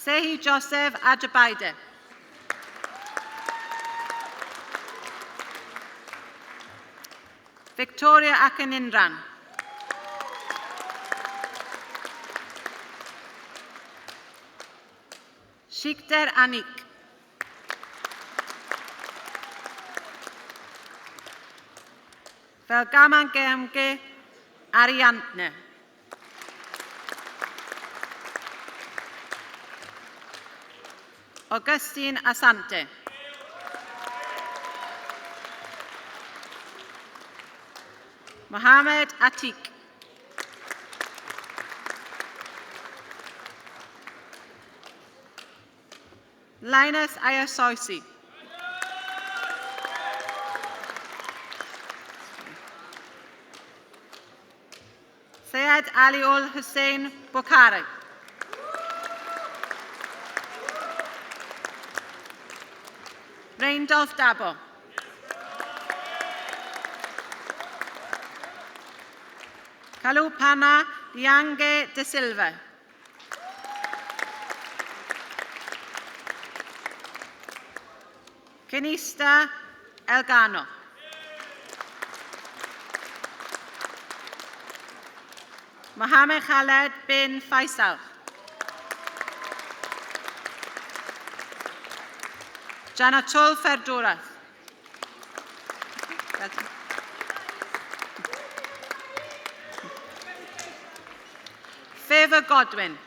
Sehi Joseph Ajabaide. Victoria Akinindran. Shikter Anik. Velgaman Gemge Ariantne. Augustine Asante. Mohammed Atik. Linus Ayasoisi. Syed Aliul Hussein Bukhari. Reindolph Dabo. Kalupana Diange de Silva. Kenista Elgano. Mohammed Khaled bin Faisal. Janatul Ferduras. Favor Godwin.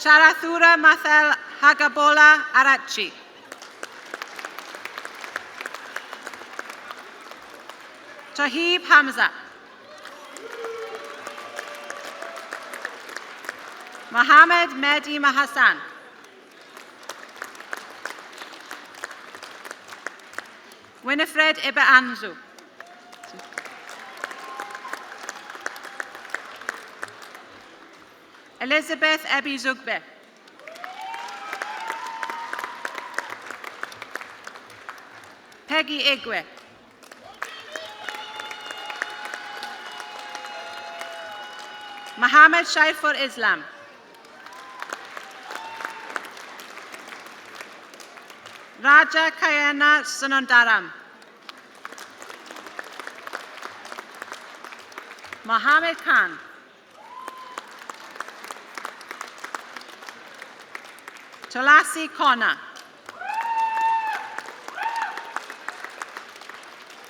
Charathura Mathel Hagabola Arachi. Tahib Hamza. Mohammed Mehdi Mahassan. Winifred Ibe Anzu. Elizabeth Ebi Zugbe. Peggy Igwe. Mohammed Shaifur Islam. Raja Kayana Sunandaram. Mohammed Khan. Tulasi Kona.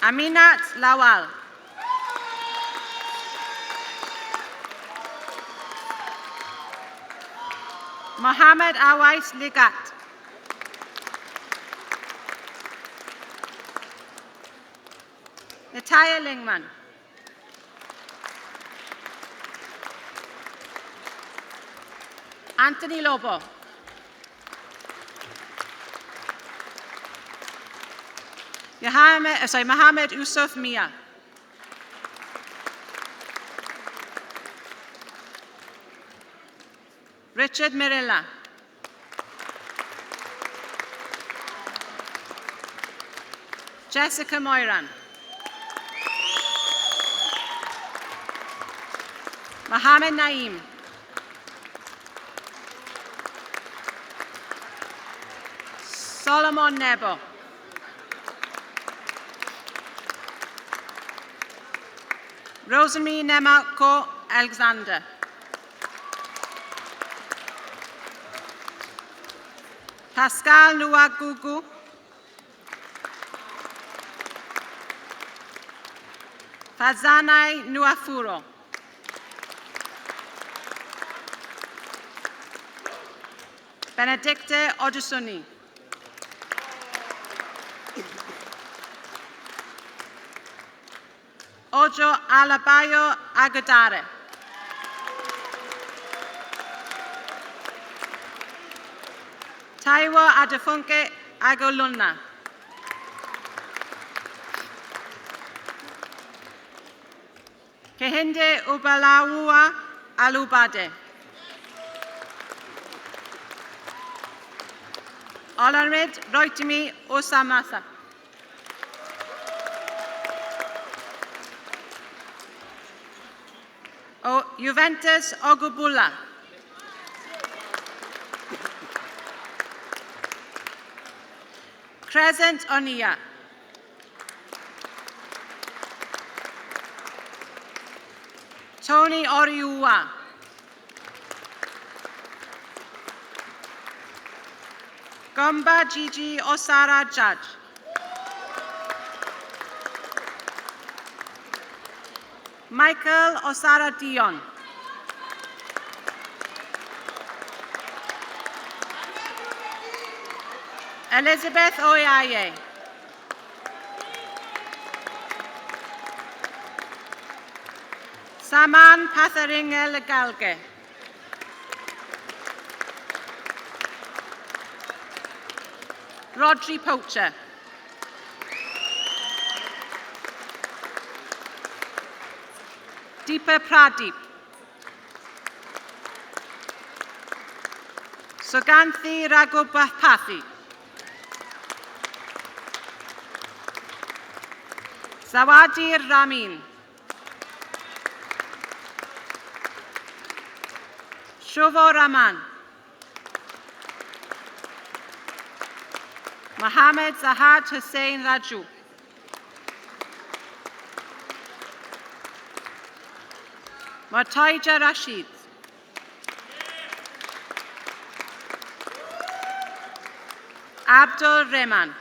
Aminat Lawal. Mohammed Awais Ligat. Natalia Lingman. Anthony Lobo. Mohammed Yusuf Mia. Richard Mirilla. Jessica Moiran. Mohammed Naeem. Solomon Nebo. Rosemary Nemako Alexander. Pascal Nuagugu. Fazanai Nuafuro. Benedicte Odusuni. Ojo Alabayo Agadare. Taiwo Adefunke Agoluna. Kehinde Ubalawua Alubade. Olarid Roitimi Osamasa. Juventus Ogubula. Crescent Onia. Tony Oriua. Gomba Gigi Osara Judge. Michael Osara Dion. Elizabeth Oyaye. Saman Patharingel Galge. Rodri Poacher. Deepa Pradeep. Suganthi Raghupathi. Sawadir Ramin. Shubho Rahman. Mohammed Zahad Hussain Raju. Mataija Rashid. Abdul Rehman.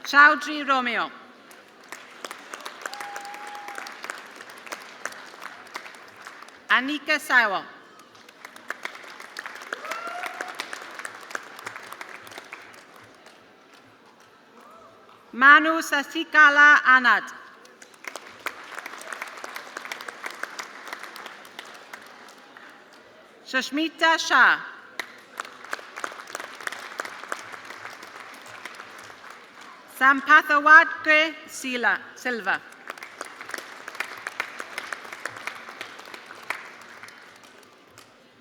Chowdhury Romeo. Anika Sawa. Manu Sasikala Anand. Sushmita Shah. Sampathawadke Silva.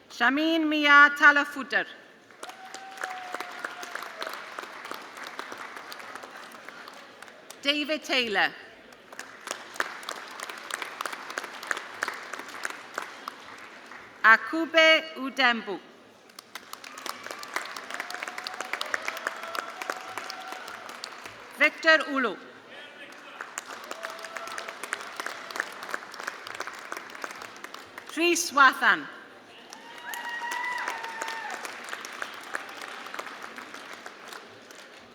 Shamin Mia Talafuter. David Taylor. Akube Udembu. Victor Ulu. Sriswathan.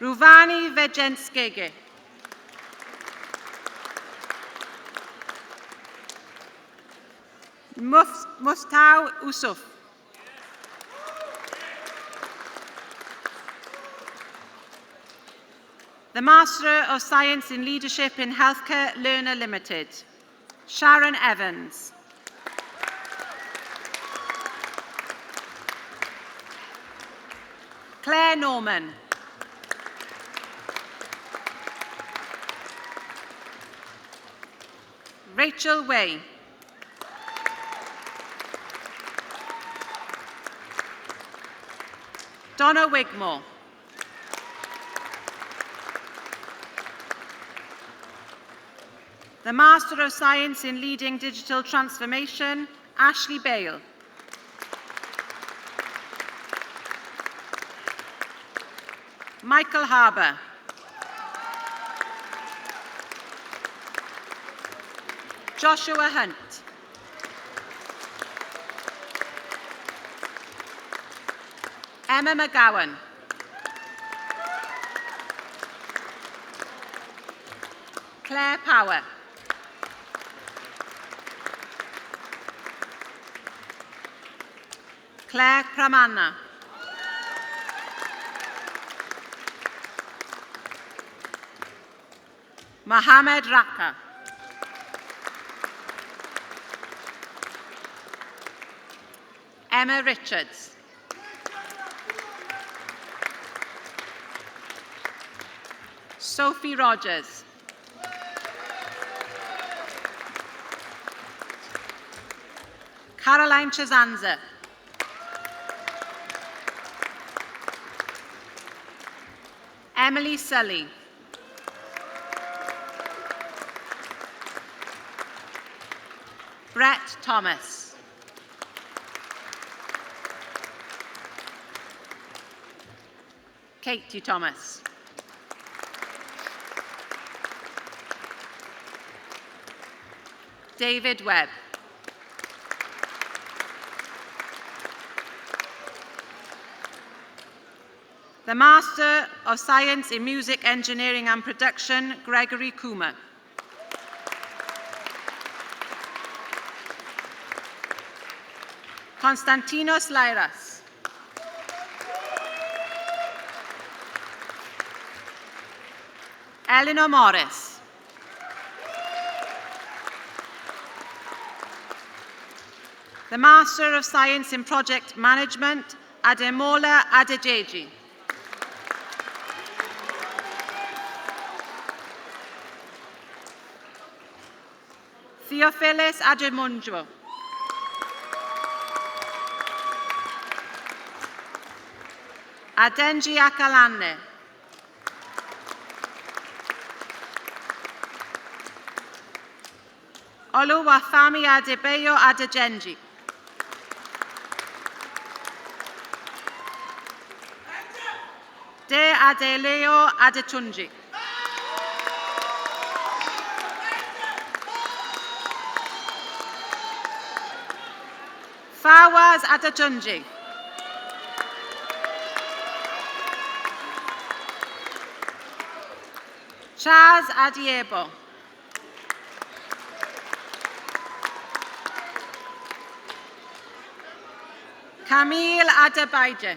Ruvani Vejenskege. Mustau Usuf. The Master of Science in Leadership in Healthcare Learner Limited, Sharon Evans. Claire Norman. Rachel Way. Donna Wigmore. The Master of Science in Leading Digital Transformation, Ashley Bale. Michael Harbour. Joshua Hunt. Emma McGowan. Claire Power. Claire Pramanna. Mohammed Raka. Emma Richards. Sophie Rogers. Caroline Chazanza. Emily Sully. Brett Thomas. Katie Thomas. David Webb. The Master of Science in Music, Engineering and Production, Gregory Kuma. Konstantinos Lairas. Eleanor Morris. The Master of Science in Project Management, Ademola Adejeji. Theophilus Ademunjo. Adenji Akalane. Oluwafemi Adebayo Adejenji. De Adeleo Adetunji. Fawaz Adetunji. Chaz Adiebo. Camille Adebaije.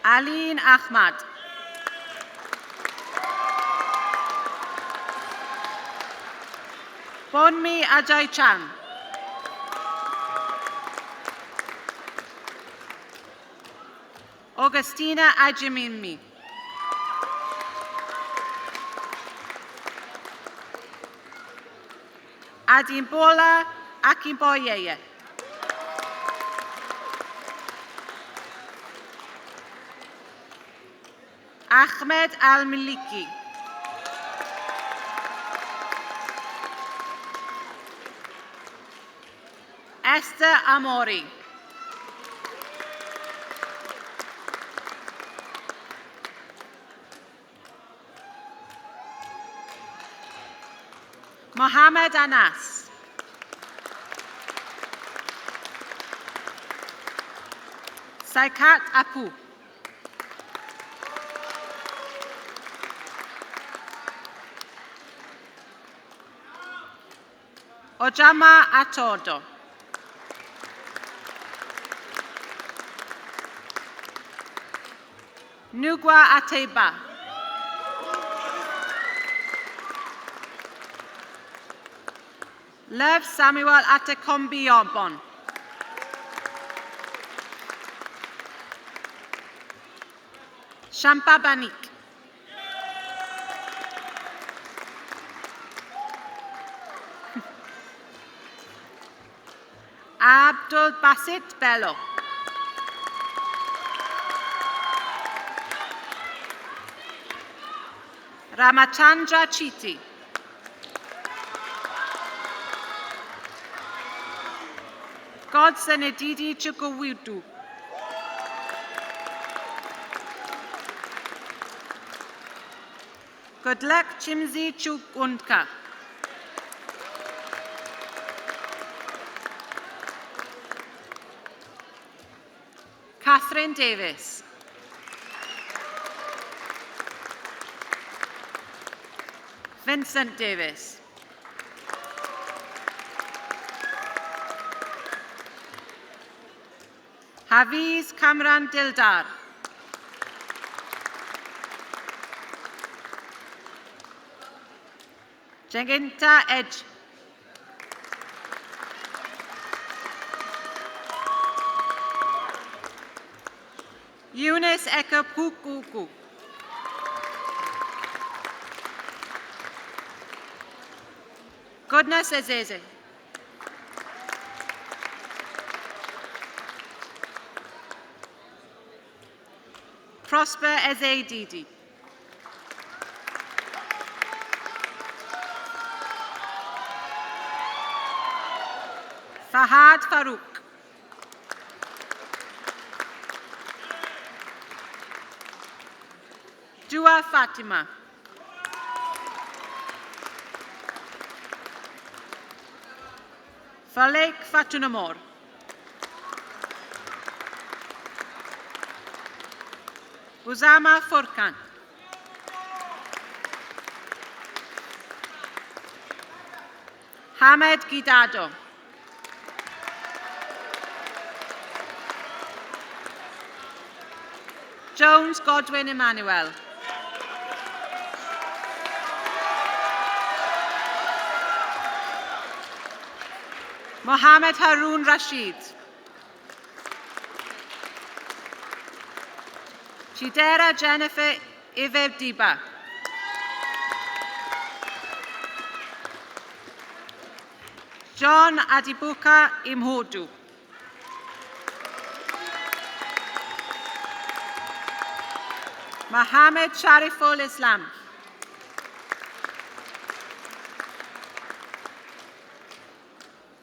Aline Ahmad. Bonmi Ajay Chan. Augustina Ajimimi. Adimbola Akimboyeye. Ahmed Al-Maliki. Esther Amori. Mohammed Anas. Saikat Apu. Ojama Atodo. Nugwa Ateba. Lev Samuel Atekombi Yobon. Shampa Banik. Abdul Basit Bello. Ramachandra Chiti. Godson Edidi Chukwudu. Goodluck Chimzi Chukunka. Catherine Davis. Vincent Davis. Hafiz Kamran Dildar. Jaginta Edge. Eunice Ekapukuku. Goodness Ezeze. Prosper Ezedidi. Fahad Farouk. Dua Fatima. Falek Fatunamor. Uzama Furkan. Hamed Gidado. Jones Godwin Emmanuel. Mohammed Haroon Rashid. Chidera Jennifer Ivediba. John Adibuka Imhodu. Mohammed Shariful Islam.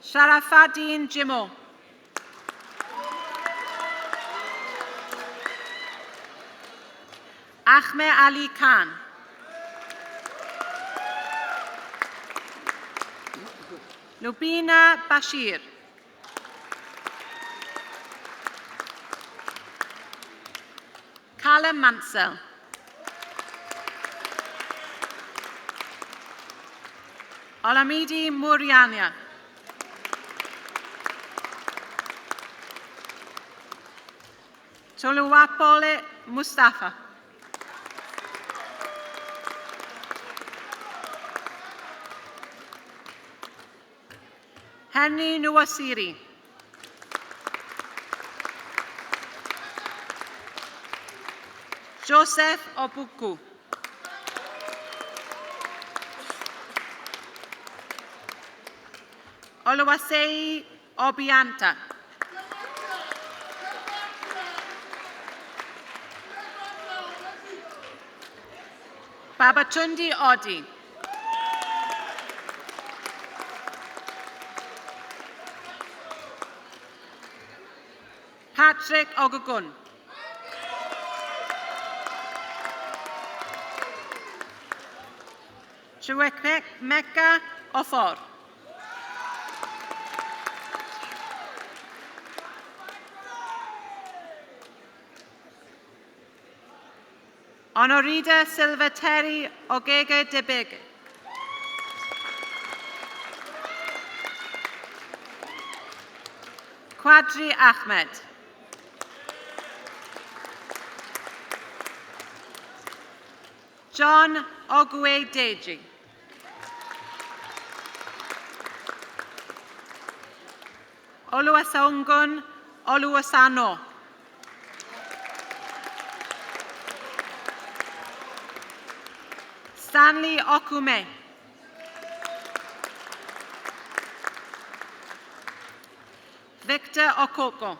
Sharafaddin Jimo. Ahmed Ali Khan. Lubina Bashir. Callum Mansell. Olamide Muriania. Toluwapole Mustafa. Henry Nuwasiri. Joseph Obuku. Oluwasei Obianta. Babatundi Odi. Patrick Ogogun. Chukwuemeka Mecca Ofor. Honorida Silvateri Ogega Debig. Quadri Ahmed. John Ogwe Deji. Oluwasegun Oluwasano. Stanley Okume. Victor Okoko.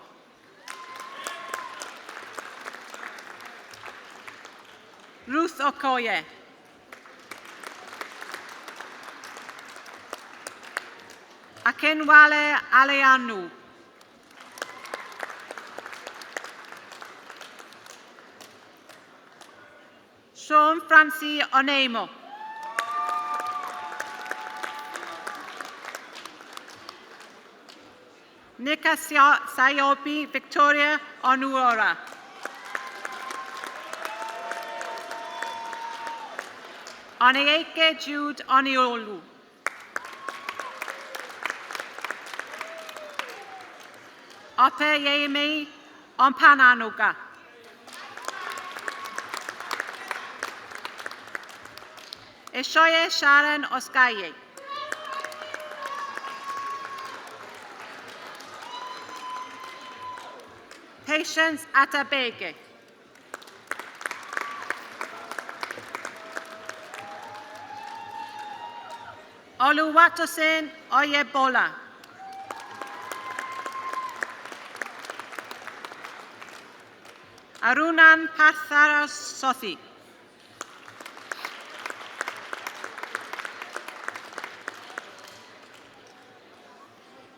Ruth Okoye. Akinwale Aleanu. Sean Francie Onemo. Nika Sayobi Victoria Onuora. Onieke Jude Oniolu. Opeyemi Ompananuga. Ishoye Sharon Oskaye. Patience Atabege. Oluwatosin Oyebola. Arunan Patharos Sothi.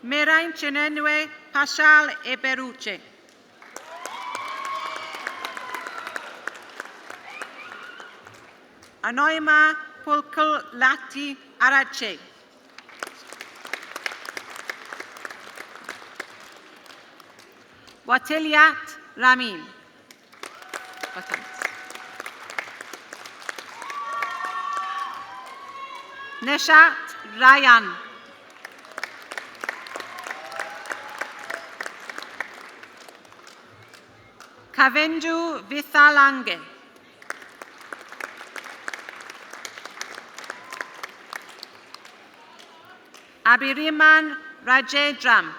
Mirain Chinenwe Pashal Eberuche. Anoima Pulkul Lati Arache. Watiliat Ramin. Nishat Ryan. Kavindu Vithalange. Abiriman Rajendram.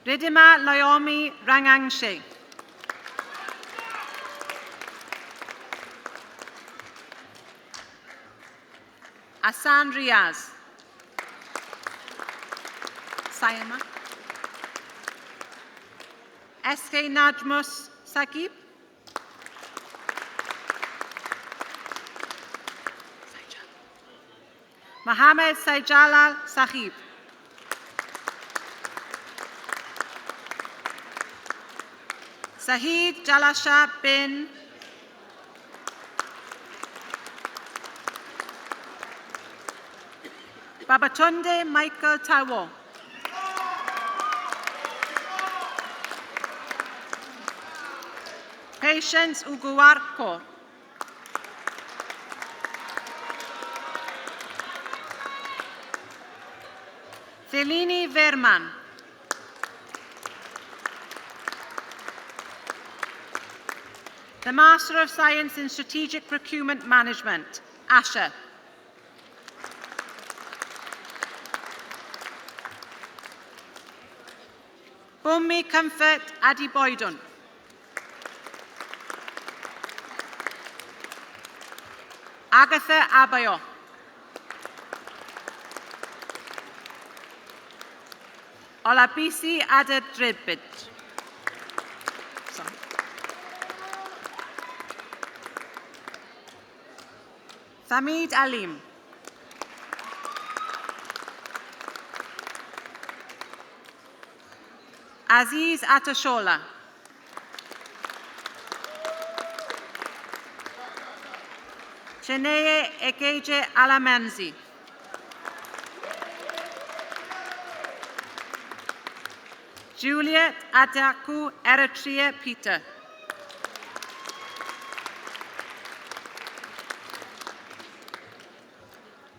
Ridima Layomi Rangangshe. Asan Riaz. Sayama. SK Najmus Sakib. Mohammed Saijalal Sahib. Sahid Jalasha bin Babatunde Michael Taiwo. Patience Uguarko. Felini Verman. The Master of Science in Strategic Procurement Management, Asha. Bumi Comfort Adiboydon. Agatha Abayo. Olabisi Adadribit. Thamid Alim. Aziz Atashola. Cheneye Ekeje Alamenzi. Juliet Adaku Eritrea Peter.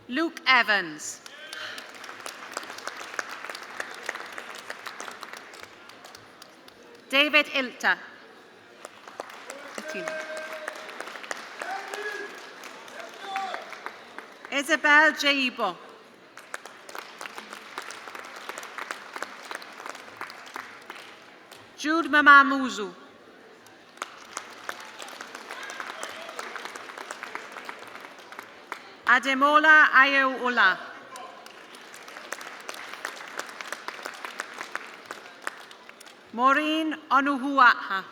Luke Evans. David Ilta. Isabel Jaibo. Jude Mamamuzu. Ademola Ayeola. Maureen Onuhuaha.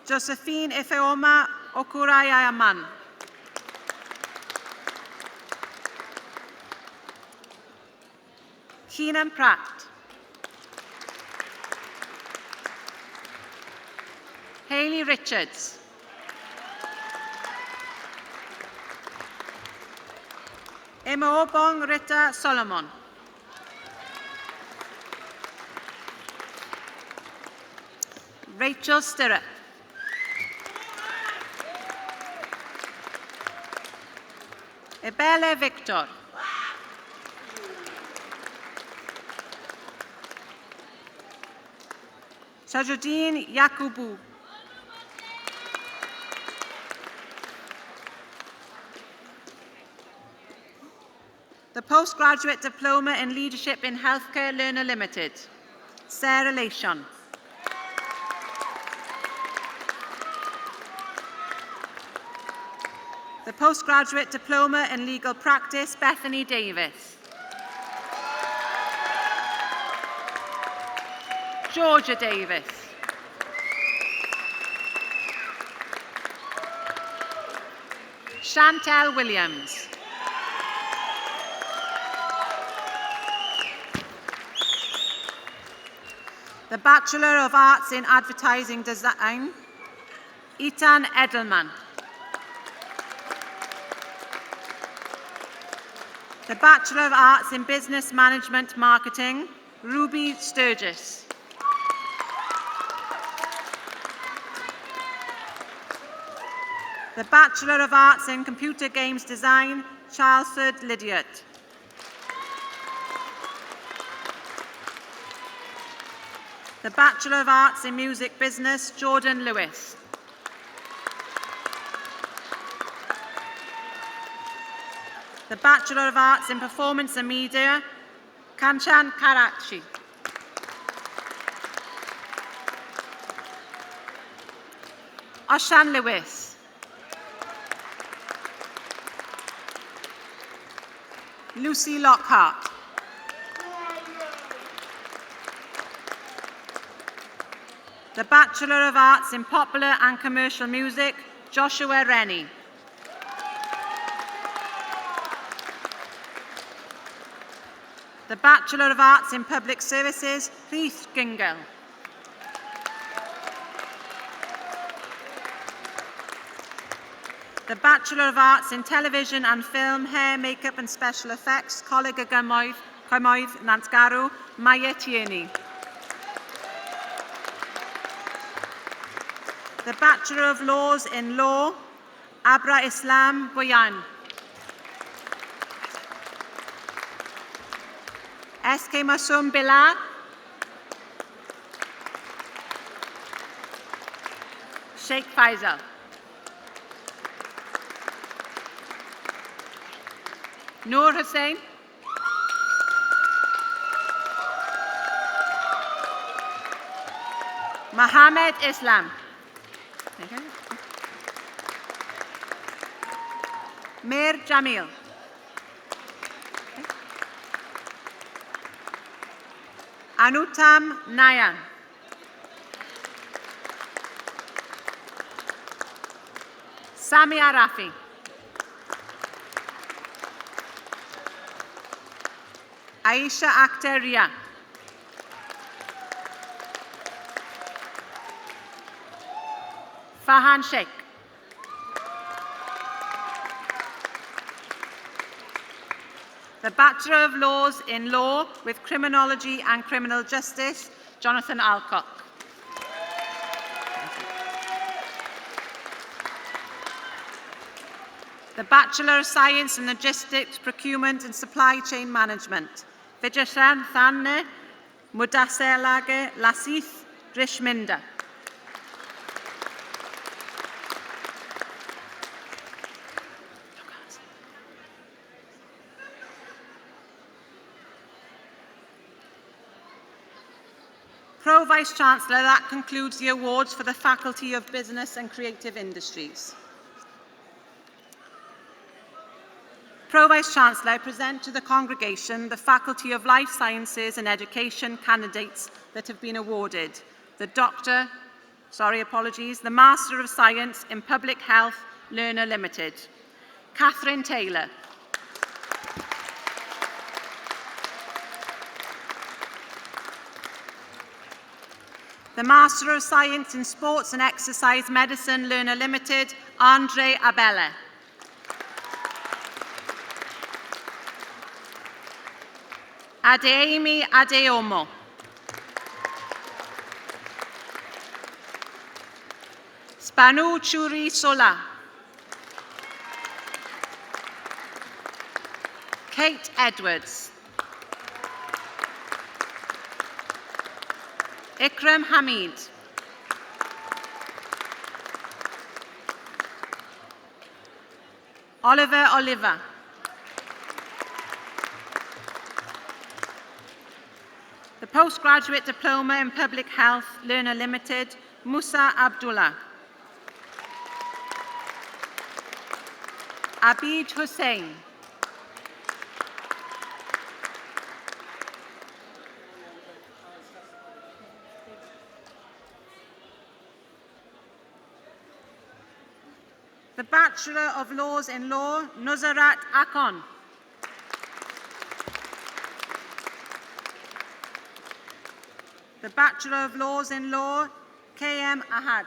Josephine Ifeoma Okurayaman. Keenan Pratt. Hayley Richards. Emoobong Rita Solomon. Rachel Stirrup. Ebele Victor. Tajuddin Yakubu. The Postgraduate Diploma in Leadership in Healthcare Learner Limited, Sarah Lashon. The Postgraduate Diploma in Legal Practice, Bethany Davis. Georgia Davis. Chantel Williams. The Bachelor of Arts in Advertising Design, Ethan Edelman. The Bachelor of Arts in Business Management Marketing, Ruby Sturgis. The Bachelor of Arts in Computer Games Design, Chalford Lydiot. The Bachelor of Arts in Music Business, Jordan Lewis. The Bachelor of Arts in Performance and Media, Kanchan Karachi. Oshan Lewis. Lucy Lockhart. The Bachelor of Arts in Popular and Commercial Music, Joshua Rennie. The Bachelor of Arts in Public Services, Heath Gingle. The Bachelor of Arts in Television and Film, Hair, Makeup and Special Effects, Coleg y Cymoedd Nantgarw, Maya Tierney. The Bachelor of Laws in Law, Abra Islam Boyan. SK Masum Bilal. Sheikh Faisal. Noor Hussain. Mohammed Islam. Mir Jamil. Anutam Nayan. Sami Arafi. Aisha Akhtar Ria. Fahan Sheikh. The Bachelor of Laws in Law with Criminology and Criminal Justice, Jonathan Alcock. The Bachelor of Science in Logistics, Procurement and Supply Chain Management, Vijayashan Thanne, Mudaselage Lasith Rishminda. Pro-Vice-Chancellor, that concludes the awards for the Faculty of Business and Creative Industries. Pro-Vice-Chancellor, I present to the congregation the Faculty of Life Sciences and Education candidates that have been awarded. The the Master of Science in Public Health, Learner Limited. Catherine Taylor. The Master of Science in Sports and Exercise Medicine, Learner Limited, Andre Abella. Adeyemi Adeomo. Spanu Churi Sola. Kate Edwards. Ikram Hamid. Oliver Oliver. The Postgraduate Diploma in Public Health, Learner Limited, Musa Abdullah. Abid Hussain. The Bachelor of Laws in Law, Nuzarat Akon. The Bachelor of Laws in Law, KM Ahad.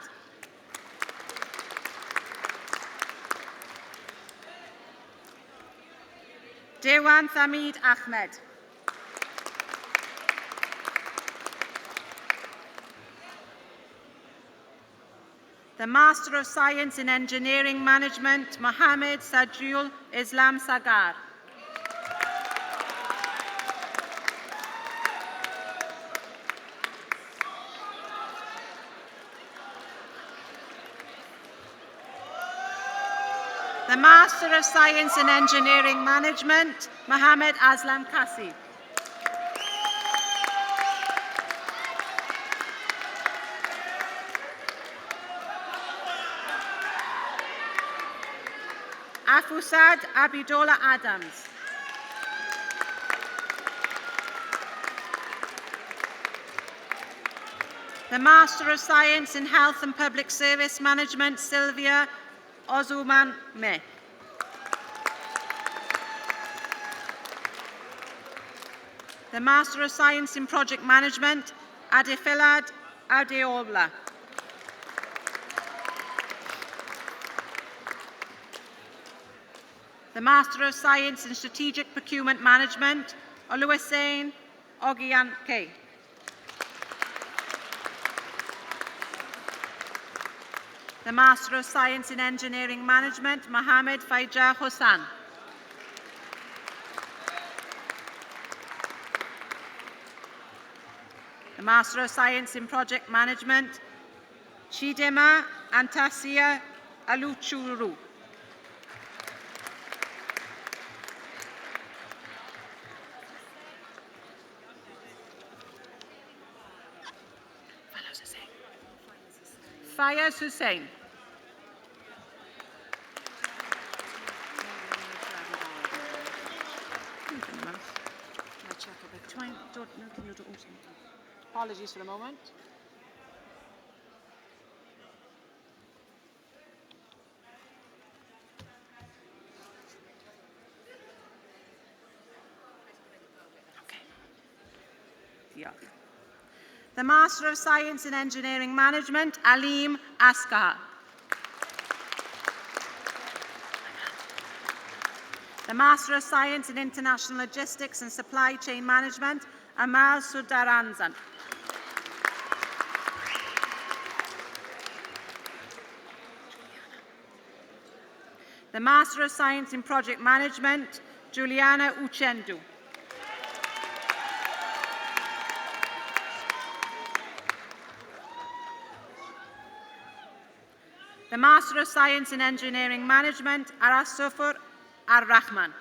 Dewan Thamid Ahmed. The Master of Science in Engineering Management, Mohammed Sajul Islam Sagar. The Master of Science in Engineering Management, Mohammed Aslam Kasi. Afusad Abidullah Adams. The Master of Science in Health and Public Service Management, Sylvia Ozuman Meh. The Master of Science in Project Management, Adefilad Adeola. The Master of Science in Strategic Procurement Management, Oluwasein Ogian K. The Master of Science in Engineering Management, Mohammed Faija Hossan. The Master of Science in Project Management, Chidema Antasia Aluchuru. Fayez Hussain. Apologies for the moment. Okay. Yeah. The Master of Science in Engineering Management, Alim Askar. The Master of Science in International Logistics and Supply Chain Management, Amal Sudaranzan. The Master of Science in Project Management, Juliana Uchendu. The Master of Science in Engineering Management, Arasufur Ar-Rahman.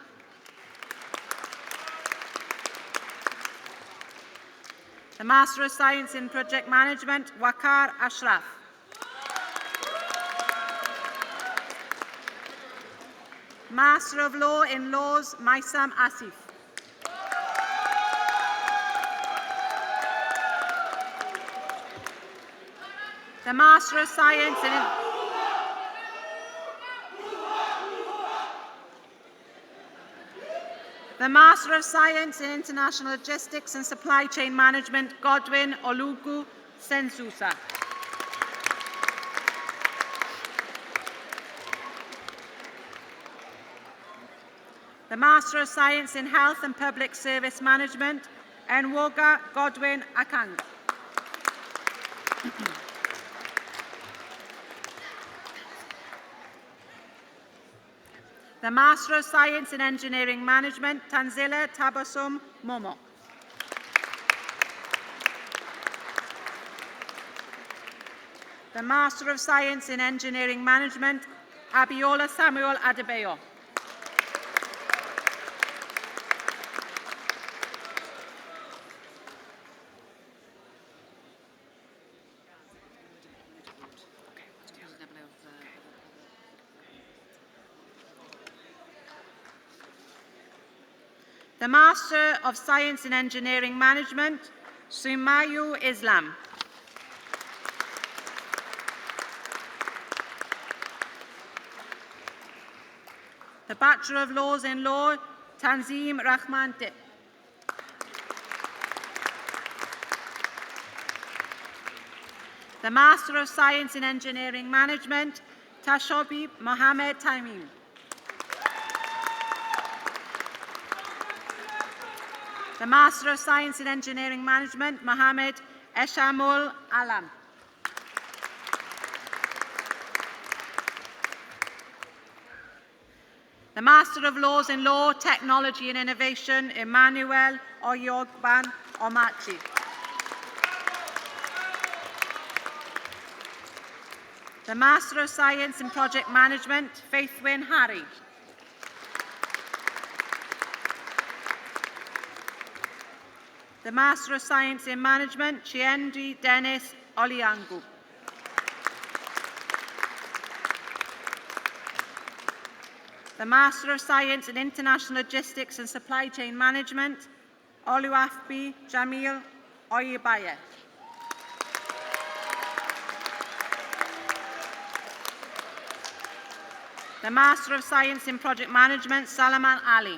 The Master of Science in Project Management, Wakar Ashraf. Master of Law in Laws, Maisam Asif. The Master of Science in The Master of Science in International Logistics and Supply Chain Management, Godwin Olugu Sensusa. The Master of Science in Health and Public Service Management, Enwoga Godwin Akang. The Master of Science in Engineering Management, Tanzila Tabasum Momo. The Master of Science in Engineering Management, Abiola Samuel Adebayo. The Master of Science in Engineering Management, Sumayu Islam. The Bachelor of Laws in Law, Tanzim Rahman Dip. The Master of Science in Engineering Management, Tashobi Mohammed Taimim. The Master of Science in Engineering Management, Mohammed Eshamul Alam. The Master of Laws in Law, Technology and Innovation, Emmanuel Oyogban Omachi. The Master of Science in Project Management, Faithwin Harry. The Master of Science in Management, Chiendri Dennis Oliangu. The Master of Science in International Logistics and Supply Chain Management, Oluwafi Jamil Oyebaye. The Master of Science in Project Management, Salaman Ali.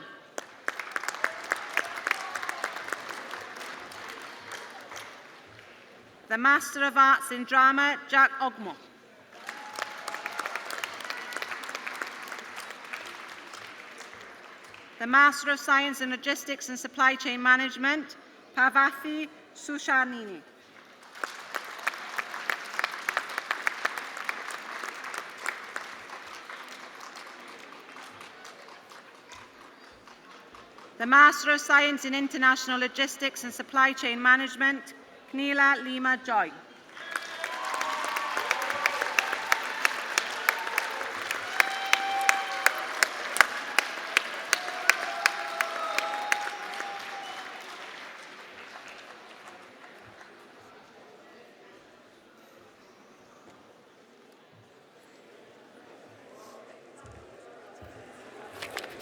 The Master of Arts in Drama, Jack Ogmo. The Master of Science in Logistics and Supply Chain Management, Pavathi Sushanini. The Master of Science in International Logistics and Supply Chain Management, Knila Lima Joy.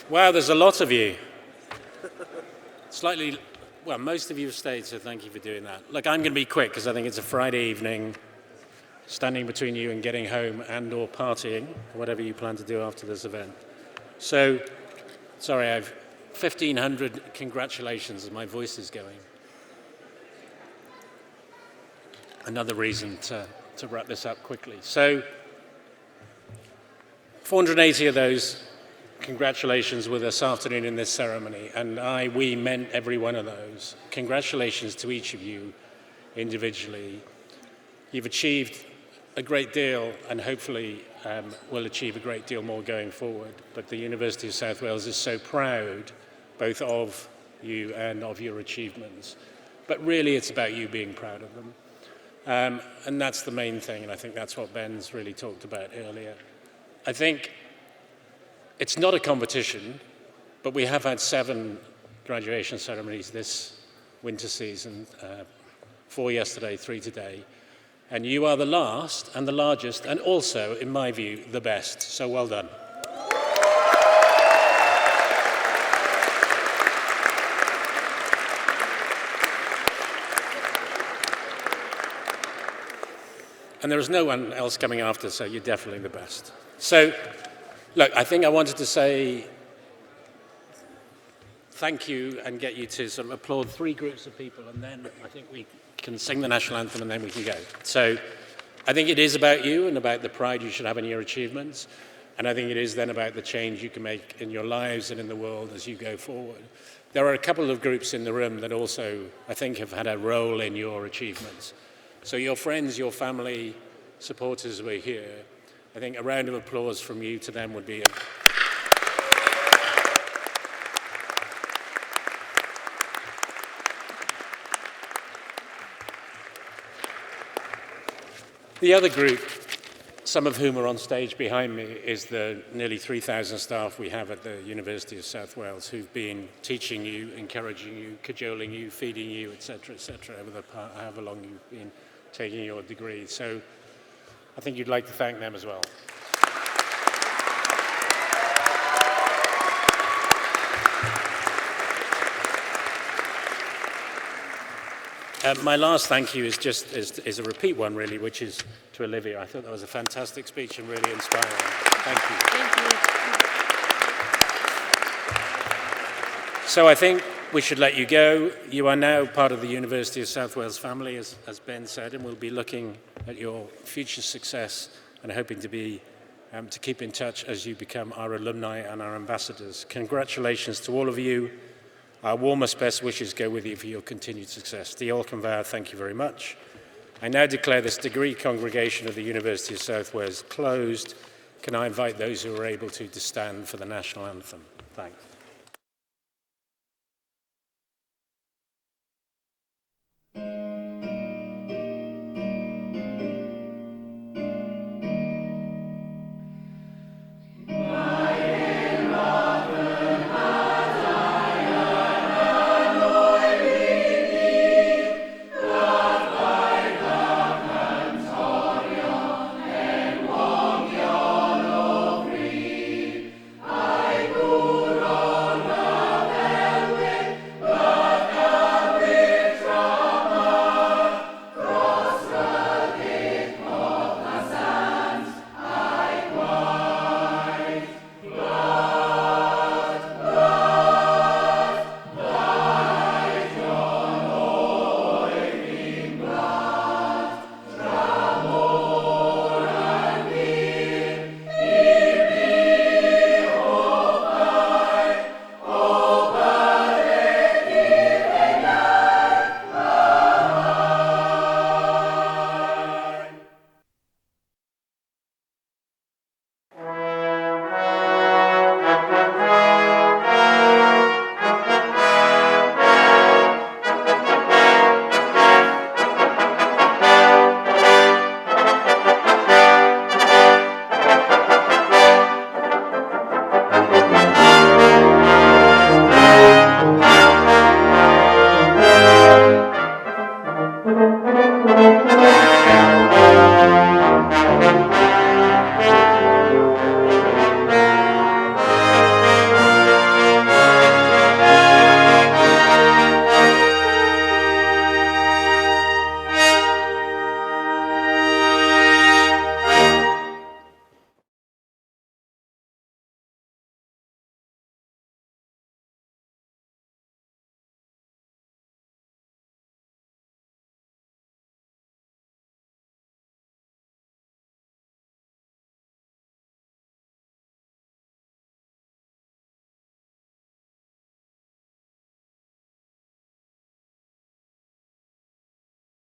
Wow, there's a lot of you. Slightly, well, most of you have stayed, so thank you for doing that. Look, I'm going to be quick because I think it's a Friday evening, standing between you and getting home and or partying, whatever you plan to do after this event. So, sorry, I've 1,500 congratulations as my voice is going. Another reason to wrap this up quickly. So, 480 of those congratulations were this afternoon in this ceremony, and we meant every one of those. Congratulations to each of you individually. You've achieved a great deal and hopefully will achieve a great deal more going forward. But the University of South Wales is so proud both of you and of your achievements. But really it's about you being proud of them. And that's the main thing, and I think that's what Ben's really talked about earlier. I think it's not a competition, but we have had 7 graduation ceremonies this winter season, 4 yesterday, 3 today. And you are the last and the largest, and also, in my view, the best. So well done. And there is no one else coming after, so you're definitely the best. So, look, I think I wanted to say thank you and get you to sort of applaud 3 groups of people, and then I think we can sing the national anthem and then we can go. So I think it is about you and about the pride you should have in your achievements, and I think it is then about the change you can make in your lives and in the world as you go forward. There are a couple of groups in the room that also, I think, have had a role in your achievements. So your friends, your family, supporters who are here, I think a round of applause from you to them would be The other group, some of whom are on stage behind me, is the nearly 3,000 staff we have at the University of South Wales who've been teaching you, encouraging you, cajoling you, feeding you, etc., over the however long you've been taking your degree. So I think you'd like to thank them as well. My last thank you is just is a repeat one, really, which is to Olivia. I thought that was a fantastic speech and really inspiring. Thank you. Thank you. So I think we should let you go. You are now part of the University of South Wales family, as Ben said, and we'll be looking at your future success and hoping to keep in touch as you become our alumni and our ambassadors. Congratulations to all of you. Our warmest best wishes go with you for your continued success. Diolch yn fawr, thank you very much. I now declare this degree congregation of the University of South Wales closed. Can I invite those who are able to stand for the national anthem? Thanks.